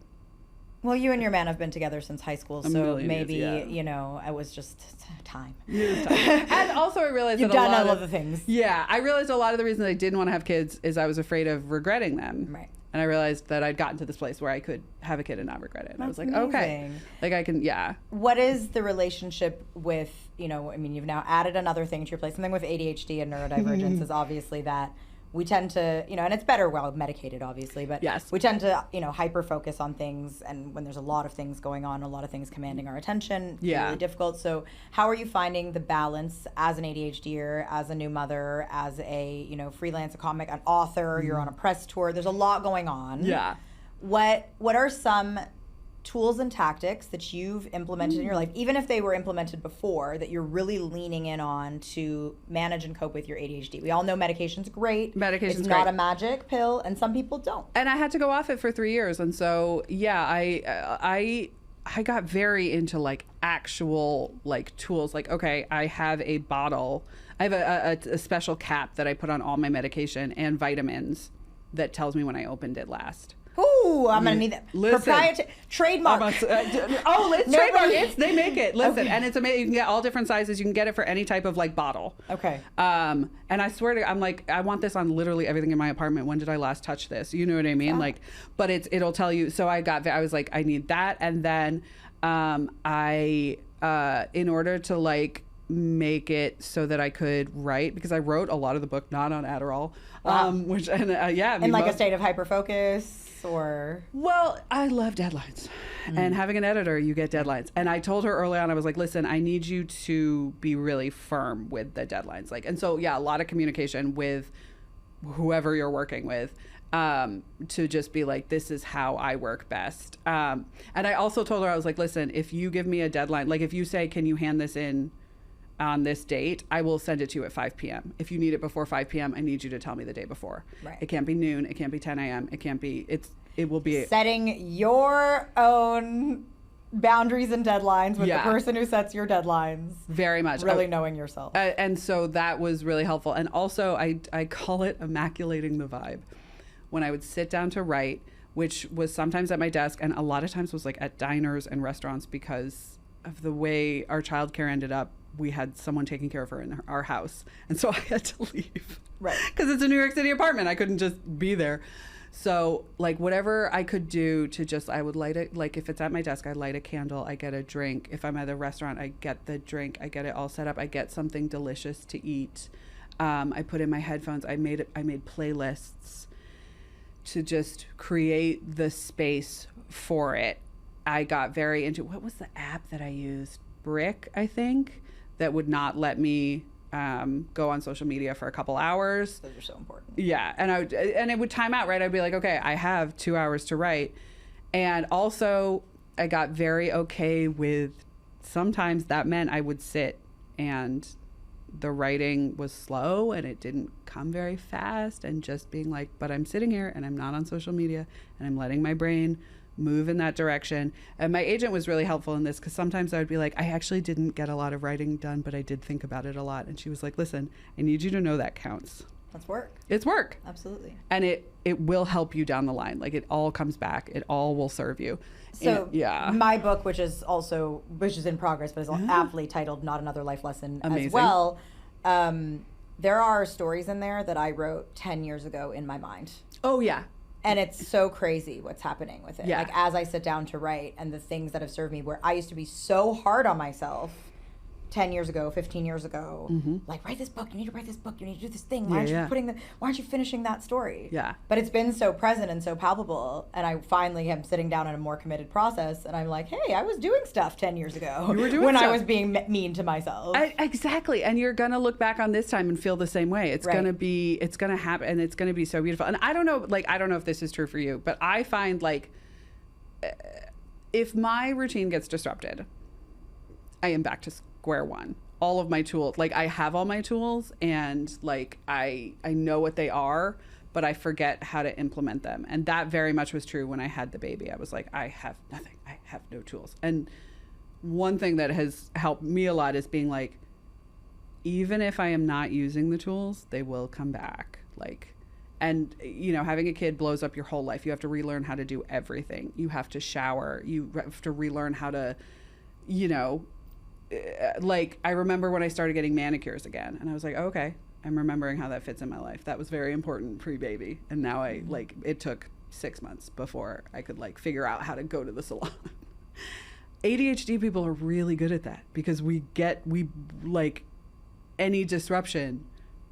Speaker 4: well, you and your man have been together since high school, so maybe
Speaker 6: years,
Speaker 4: you know, it was just time.
Speaker 6: And also I realized
Speaker 4: you've
Speaker 6: that
Speaker 4: done all of the things.
Speaker 6: Yeah, I realized a lot of the reasons I didn't want to have kids is I was afraid of regretting them.
Speaker 4: Right.
Speaker 6: And I realized that I'd gotten to this place where I could have a kid and not regret it. And I was like, okay, like I can, yeah.
Speaker 4: What is the relationship with, you know, I mean, you've now added another thing to your plate. Something with ADHD and neurodivergence is obviously that we tend to, you know, and it's better well medicated, obviously, but
Speaker 6: yes,
Speaker 4: we tend to, you know, hyper focus on things, and when there's a lot of things going on, a lot of things commanding our attention, it's really difficult. So how are you finding the balance as an ADHDer, as a new mother, as a, you know, freelance, a comic, an author, you're on a press tour, there's a lot going on.
Speaker 6: Yeah.
Speaker 4: What are some tools and tactics that you've implemented in your life, even if they were implemented before, that you're really leaning in on to manage and cope with your ADHD? We all know medication's great. It's not a magic pill, and some people don't.
Speaker 6: And I had to go off it for 3 years, and so yeah, I got very into like actual like tools. Like, okay, I have a bottle. I have a special cap that I put on all my medication and vitamins that tells me when I opened it last.
Speaker 4: Ooh, I'm gonna need that. Proprietary trademark.
Speaker 6: Let's trademark it. They make it. Listen, and it's amazing. You can get all different sizes. You can get it for any type of like bottle.
Speaker 4: Okay.
Speaker 6: And I swear to, I'm like, I want this on literally everything in my apartment. When did I last touch this? You know what I mean? Like, but it'll tell you. So I was like, I need that, and then in order to like make it so that I could write, because I wrote a lot of the book not on Adderall, which in like
Speaker 4: a state of hyper focus.
Speaker 6: Well, I love deadlines, and having an editor, you get deadlines. And I told her early on, I was like, listen, I need you to be really firm with the deadlines. Like, and so, yeah, a lot of communication with whoever you're working with, to just be like, this is how I work best. And I also told her, I was like, listen, if you give me a deadline, like if you say, can you hand this in on this date, I will send it to you at 5 p.m. If you need it before 5 p.m., I need you to tell me the day before.
Speaker 4: Right.
Speaker 6: It can't be noon. It can't be 10 a.m. It can't be, it will be.
Speaker 4: Setting your own boundaries and deadlines with the person who sets your deadlines.
Speaker 6: Very much.
Speaker 4: Really knowing yourself.
Speaker 6: And so that was really helpful. And also I call it immaculating the vibe. When I would sit down to write, which was sometimes at my desk and a lot of times was like at diners and restaurants, because of the way our childcare ended up. We had someone taking care of her in our house. And so I had to leave.
Speaker 4: Right.
Speaker 6: Because it's a New York City apartment. I couldn't just be there. So like whatever I could do to just, I would light it. Like if it's at my desk, I light a candle, I get a drink. If I'm at a restaurant, I get the drink, I get it all set up. I get something delicious to eat. I put in my headphones. I made playlists to just create the space for it. I got very into, what was the app that I used? Brick, I think. That would not let me go on social media for a couple hours.
Speaker 4: Those are so important.
Speaker 6: Yeah, and it would time out, right? I'd be like, okay, I have 2 hours to write. And also, I got very okay with, sometimes that meant I would sit and the writing was slow and it didn't come very fast, and just being like, but I'm sitting here and I'm not on social media and I'm letting my brain move in that direction. And my agent was really helpful in this, because sometimes I would be like, I actually didn't get a lot of writing done, but I did think about it a lot. And she was like, listen, I need you to know that counts.
Speaker 4: That's work.
Speaker 6: It's work.
Speaker 4: Absolutely.
Speaker 6: And it will help you down the line. Like it all comes back. It all will serve you.
Speaker 4: So
Speaker 6: and,
Speaker 4: my book, which is in progress, but is aptly titled Not Another Life Lesson
Speaker 6: Amazing.
Speaker 4: as well. There are stories in there that I wrote 10 years ago in my mind.
Speaker 6: Oh yeah.
Speaker 4: And it's so crazy what's happening with it.
Speaker 6: Yeah.
Speaker 4: Like as I sit down to write, and the things that have served me, where I used to be so hard on myself 10 years ago, 15 years ago, like, write this book, you need to write this book, you need to do this thing. Why aren't you finishing that story?
Speaker 6: Yeah.
Speaker 4: But it's been so present and so palpable, and I finally am sitting down in a more committed process, and I'm like, hey, I was doing stuff 10 years ago when I was being mean to myself.
Speaker 6: Exactly. And you're gonna look back on this time and feel the same way. It's gonna happen, and it's gonna be so beautiful. And I don't know if this is true for you, but I find like, if my routine gets disrupted, I am back to square one. All of my tools, like I have all my tools, and like I know what they are, but I forget how to implement them. And that very much was true when I had the baby. I was like, I have nothing. I have no tools. And one thing that has helped me a lot is being like, even if I am not using the tools, they will come back. Like, and you know, having a kid blows up your whole life. You have to relearn how to do everything. You have to shower. You have to relearn how to, you know, like I remember when I started getting manicures again, and I was like, oh, okay, I'm remembering how that fits in my life. That was very important pre-baby. And now I like, it took 6 months before I could like figure out how to go to the salon. ADHD people are really good at that, because we like any disruption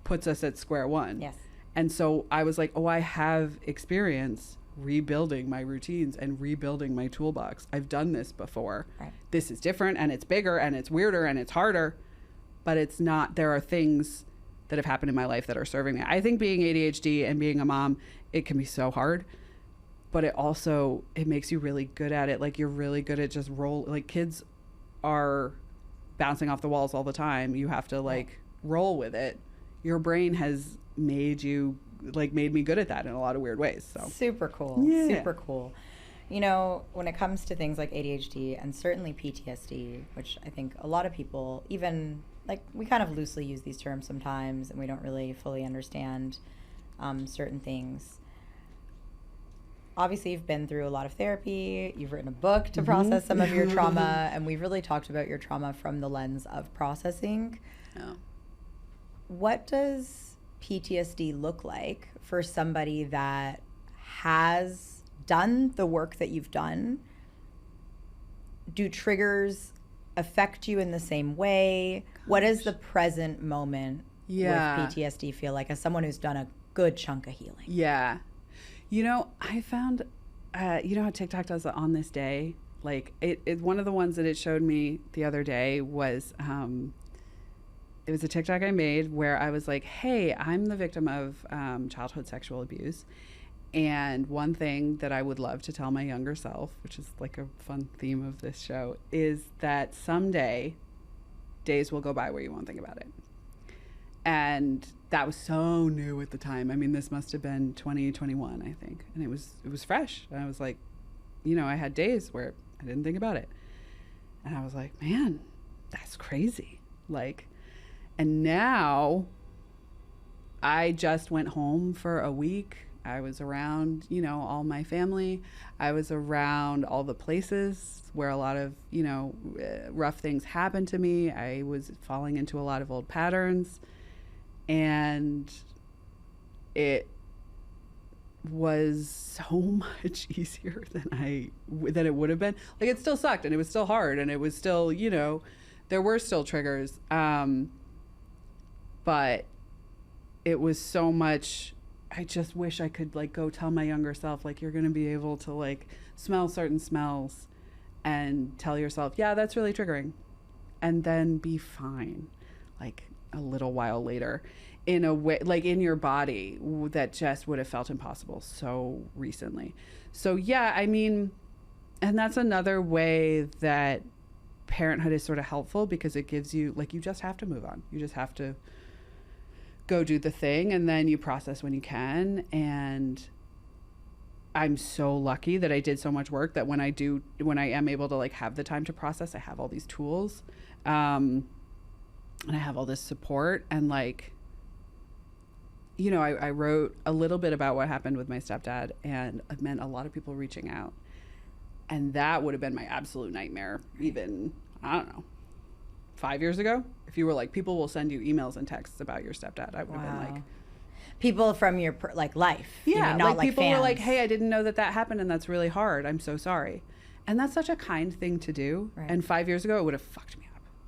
Speaker 6: puts us at square one.
Speaker 4: Yes.
Speaker 6: And so I was like, oh, I have experience rebuilding my routines and rebuilding my toolbox. I've done this before.
Speaker 4: Right.
Speaker 6: This is different, and it's bigger, and it's weirder, and it's harder, but it's not. There are things that have happened in my life that are serving me. I think being ADHD and being a mom, it can be so hard, but it makes you really good at it. Like, you're really good at just like, kids are bouncing off the walls all the time. You have to like roll with it. Your brain has made me good at that in a lot of weird ways. So
Speaker 4: super cool.
Speaker 6: Yeah.
Speaker 4: Super cool. You know, when it comes to things like ADHD and certainly PTSD, which I think a lot of people, even like, we kind of loosely use these terms sometimes and we don't really fully understand certain things. Obviously, you've been through a lot of therapy. You've written a book to process some of your trauma, and we've really talked about your trauma from the lens of processing.
Speaker 6: Yeah.
Speaker 4: What does PTSD look like for somebody that has done the work that you've done? Do triggers affect you in the same way? What does the present moment with PTSD feel like as someone who's done a good chunk of healing?
Speaker 6: Yeah. You know, I found, you know how TikTok does the on this day? Like, it one of the ones that it showed me the other day was, it was a TikTok I made where I was like, hey, I'm the victim of childhood sexual abuse. And one thing that I would love to tell my younger self, which is like a fun theme of this show, is that someday days will go by where you won't think about it. And that was so new at the time. I mean, this must have been 2021, I think. And it was fresh. And I was like, you know, I had days where I didn't think about it. And I was like, man, that's crazy. Like, and now I just went home for a week. I was around, you know, all my family. I was around all the places where a lot of, you know, rough things happened to me. I was falling into a lot of old patterns. And it was so much easier than it would have been. Like, it still sucked and it was still hard and it was still, you know, there were still triggers. But it was so much, I just wish I could like go tell my younger self, like, you're going to be able to like smell certain smells and tell yourself, yeah, that's really triggering. And then be fine. Like, a little while later, in a way, like in your body, that just would have felt impossible so recently. So yeah, I mean, and that's another way that parenthood is sort of helpful, because it gives you, like, you just have to move on. You just have to go do the thing, and then you process when you can. And I'm so lucky that I did so much work that when I am able to like have the time to process, I have all these tools. And I have all this support, and like, you know, I wrote a little bit about what happened with my stepdad, and it meant a lot of people reaching out. And that would have been my absolute nightmare even, I don't know, 5 years ago. If you were like, people will send you emails and texts about your stepdad, I would have been like,
Speaker 4: people from your like life.
Speaker 6: Yeah,
Speaker 4: you know, not
Speaker 6: like people
Speaker 4: fans.
Speaker 6: were like, hey, I didn't know that happened, and that's really hard. I'm so sorry. And that's such a kind thing to do. Right. And 5 years ago, it would have fucked me up.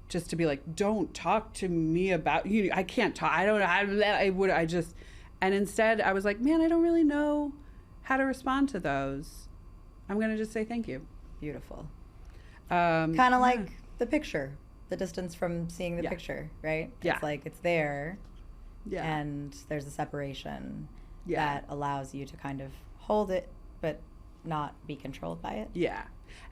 Speaker 6: Just to be like, don't talk to me about you. I can't talk. And instead I was like, man, I don't really know how to respond to those. I'm going to just say thank you.
Speaker 4: Beautiful. Kind of like the picture, the distance from seeing the picture, right?
Speaker 6: Yeah.
Speaker 4: It's like, it's there.
Speaker 6: Yeah.
Speaker 4: And there's a separation that allows you to kind of hold it, but not be controlled by it.
Speaker 6: Yeah.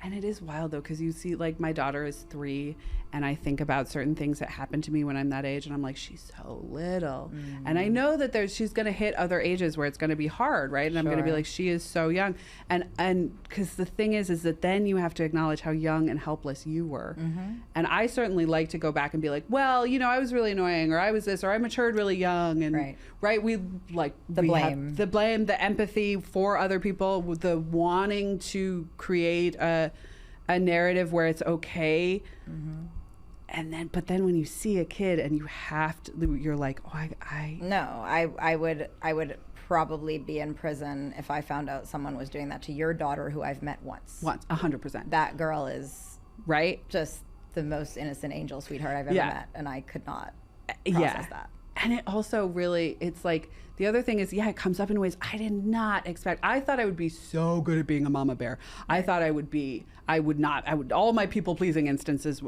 Speaker 6: And it is wild though, because you see, like, my daughter is 3, and I think about certain things that happen to me when I'm that age, and I'm like, she's so little. And I know that she's going to hit other ages where it's going to be hard, right? And I'm going to be like, she is so young. And because the thing is that then you have to acknowledge how young and helpless you were. And I certainly like to go back and be like, well, you know, I was really annoying, or I was this, or I matured really young. And we like
Speaker 4: the blame.
Speaker 6: Have the blame, the empathy for other people, the wanting to create a narrative where it's okay. And then, but then when you see a kid and you have to, you're like, oh,
Speaker 4: I would probably be in prison if I found out someone was doing that to your daughter, who I've met once.
Speaker 6: 100%.
Speaker 4: That girl is
Speaker 6: right,
Speaker 4: just the most innocent angel sweetheart I've ever met, and I could not process that.
Speaker 6: And it also really, it's like, the other thing is, it comes up in ways I did not expect. I thought I would be so good at being a mama bear. I thought I would all my people pleasing instances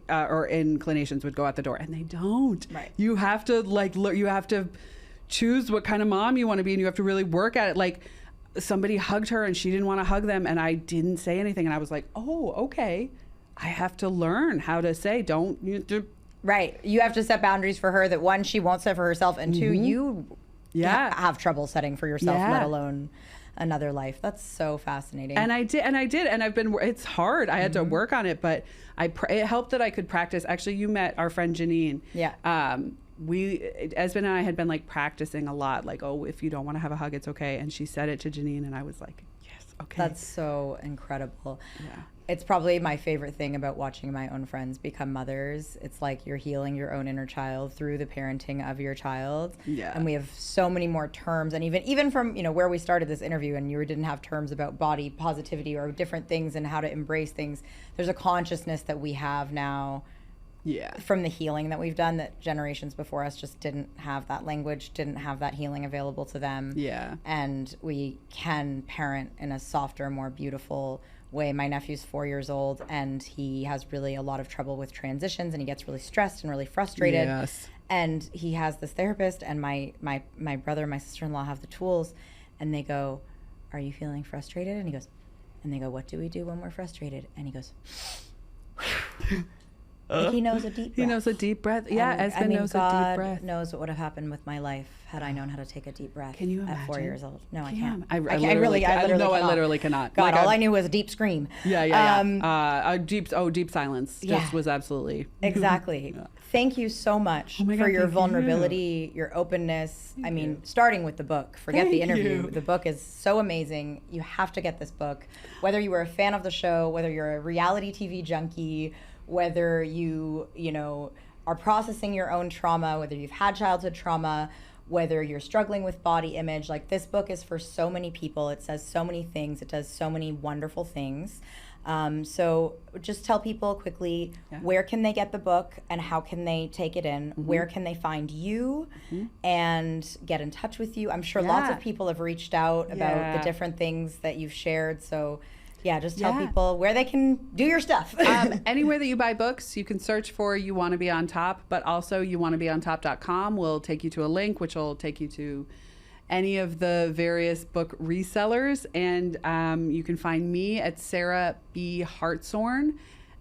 Speaker 6: or inclinations would go out the door, and they don't.
Speaker 4: Right.
Speaker 6: You have to you have to choose what kind of mom you want to be, and you have to really work at it. Like, somebody hugged her and she didn't want to hug them, and I didn't say anything, and I was like, oh, okay. I have to learn how to say, don't.
Speaker 4: Right. You have to set boundaries for her that, one, she won't set for herself, and two, you have trouble setting for yourself, let alone another life. That's so fascinating.
Speaker 6: And I did, and I've been, it's hard. I had to work on it, but it helped that I could practice. Actually, you met our friend Janine.
Speaker 4: Yeah.
Speaker 6: Esben and I had been like practicing a lot, like, oh, if you don't want to have a hug, it's okay. And she said it to Janine, and I was like, yes, okay.
Speaker 4: That's so incredible.
Speaker 6: Yeah.
Speaker 4: It's probably my favorite thing about watching my own friends become mothers. It's like you're healing your own inner child through the parenting of your child.
Speaker 6: Yeah.
Speaker 4: And we have so many more terms. And even from, where we started this interview, and you didn't have terms about body positivity or different things and how to embrace things. There's a consciousness that we have now.
Speaker 6: Yeah.
Speaker 4: From the healing that we've done, that generations before us just didn't have that language, didn't have that healing available to them.
Speaker 6: Yeah.
Speaker 4: And we can parent in a softer, more beautiful way. My nephew's 4 years old, and he has really a lot of trouble with transitions, and he gets really stressed and really frustrated.
Speaker 6: Yes.
Speaker 4: And he has this therapist, and my brother and my sister-in-law have the tools, and they go, "Are you feeling frustrated?" And he goes, and they go, "What do we do when we're frustrated?" And he goes, like he knows a deep breath.
Speaker 6: He knows a deep breath. Yeah, Esben knows
Speaker 4: God
Speaker 6: a deep breath.
Speaker 4: knows what would have happened with my life had I known how to take a deep breath.
Speaker 6: Can you imagine?
Speaker 4: At 4 years old? No, I can't.
Speaker 6: I literally cannot.
Speaker 4: God,
Speaker 6: like
Speaker 4: all I knew was a deep scream.
Speaker 6: A deep silence. Just was absolutely.
Speaker 4: Exactly.
Speaker 6: Yeah.
Speaker 4: Thank you so much for your vulnerability, your openness. I mean, starting with the book. Forget the interview. The book is so amazing. You have to get this book. Whether you were a fan of the show, whether you're a reality TV junkie, whether you are processing your own trauma, whether you've had childhood trauma, whether you're struggling with body image, like, this book is for so many people. It says so many things. It does so many wonderful things. So just tell people quickly, where can they get the book and how can they take it in? Mm-hmm. Where can they find you and get in touch with you? I'm sure lots of people have reached out about the different things that you've shared. So just tell people where they can do your stuff.
Speaker 6: Anywhere that you buy books, you can search for You Want to Be on Top, but also youwanttobeontop.com will take you to a link, which will take you to any of the various book resellers. And you can find me at Sarah B. Hartshorne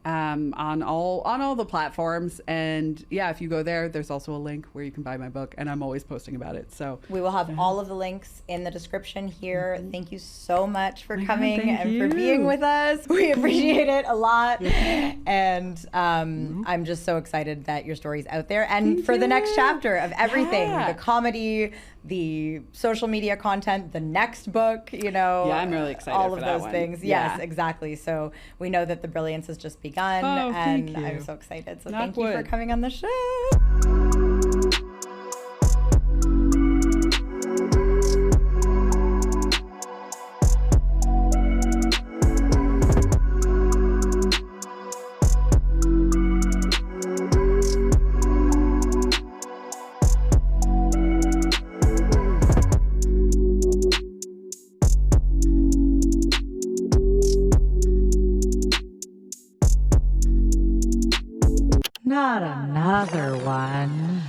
Speaker 6: on all the platforms. And if you go there, there's also a link where you can buy my book, and I'm always posting about it. So
Speaker 4: we will have all of the links in the description here. Thank you so much for coming and for being with us. We appreciate it a lot. And I'm just so excited that your story's out there, and for the next chapter of everything, the comedy, the social media content, the next book,
Speaker 6: I'm really excited
Speaker 4: all
Speaker 6: for
Speaker 4: of
Speaker 6: that
Speaker 4: those
Speaker 6: one.
Speaker 4: things. Yes, exactly. So we know that the brilliance has just begun, and I'm so excited. So thank you for coming on the show. Not another one.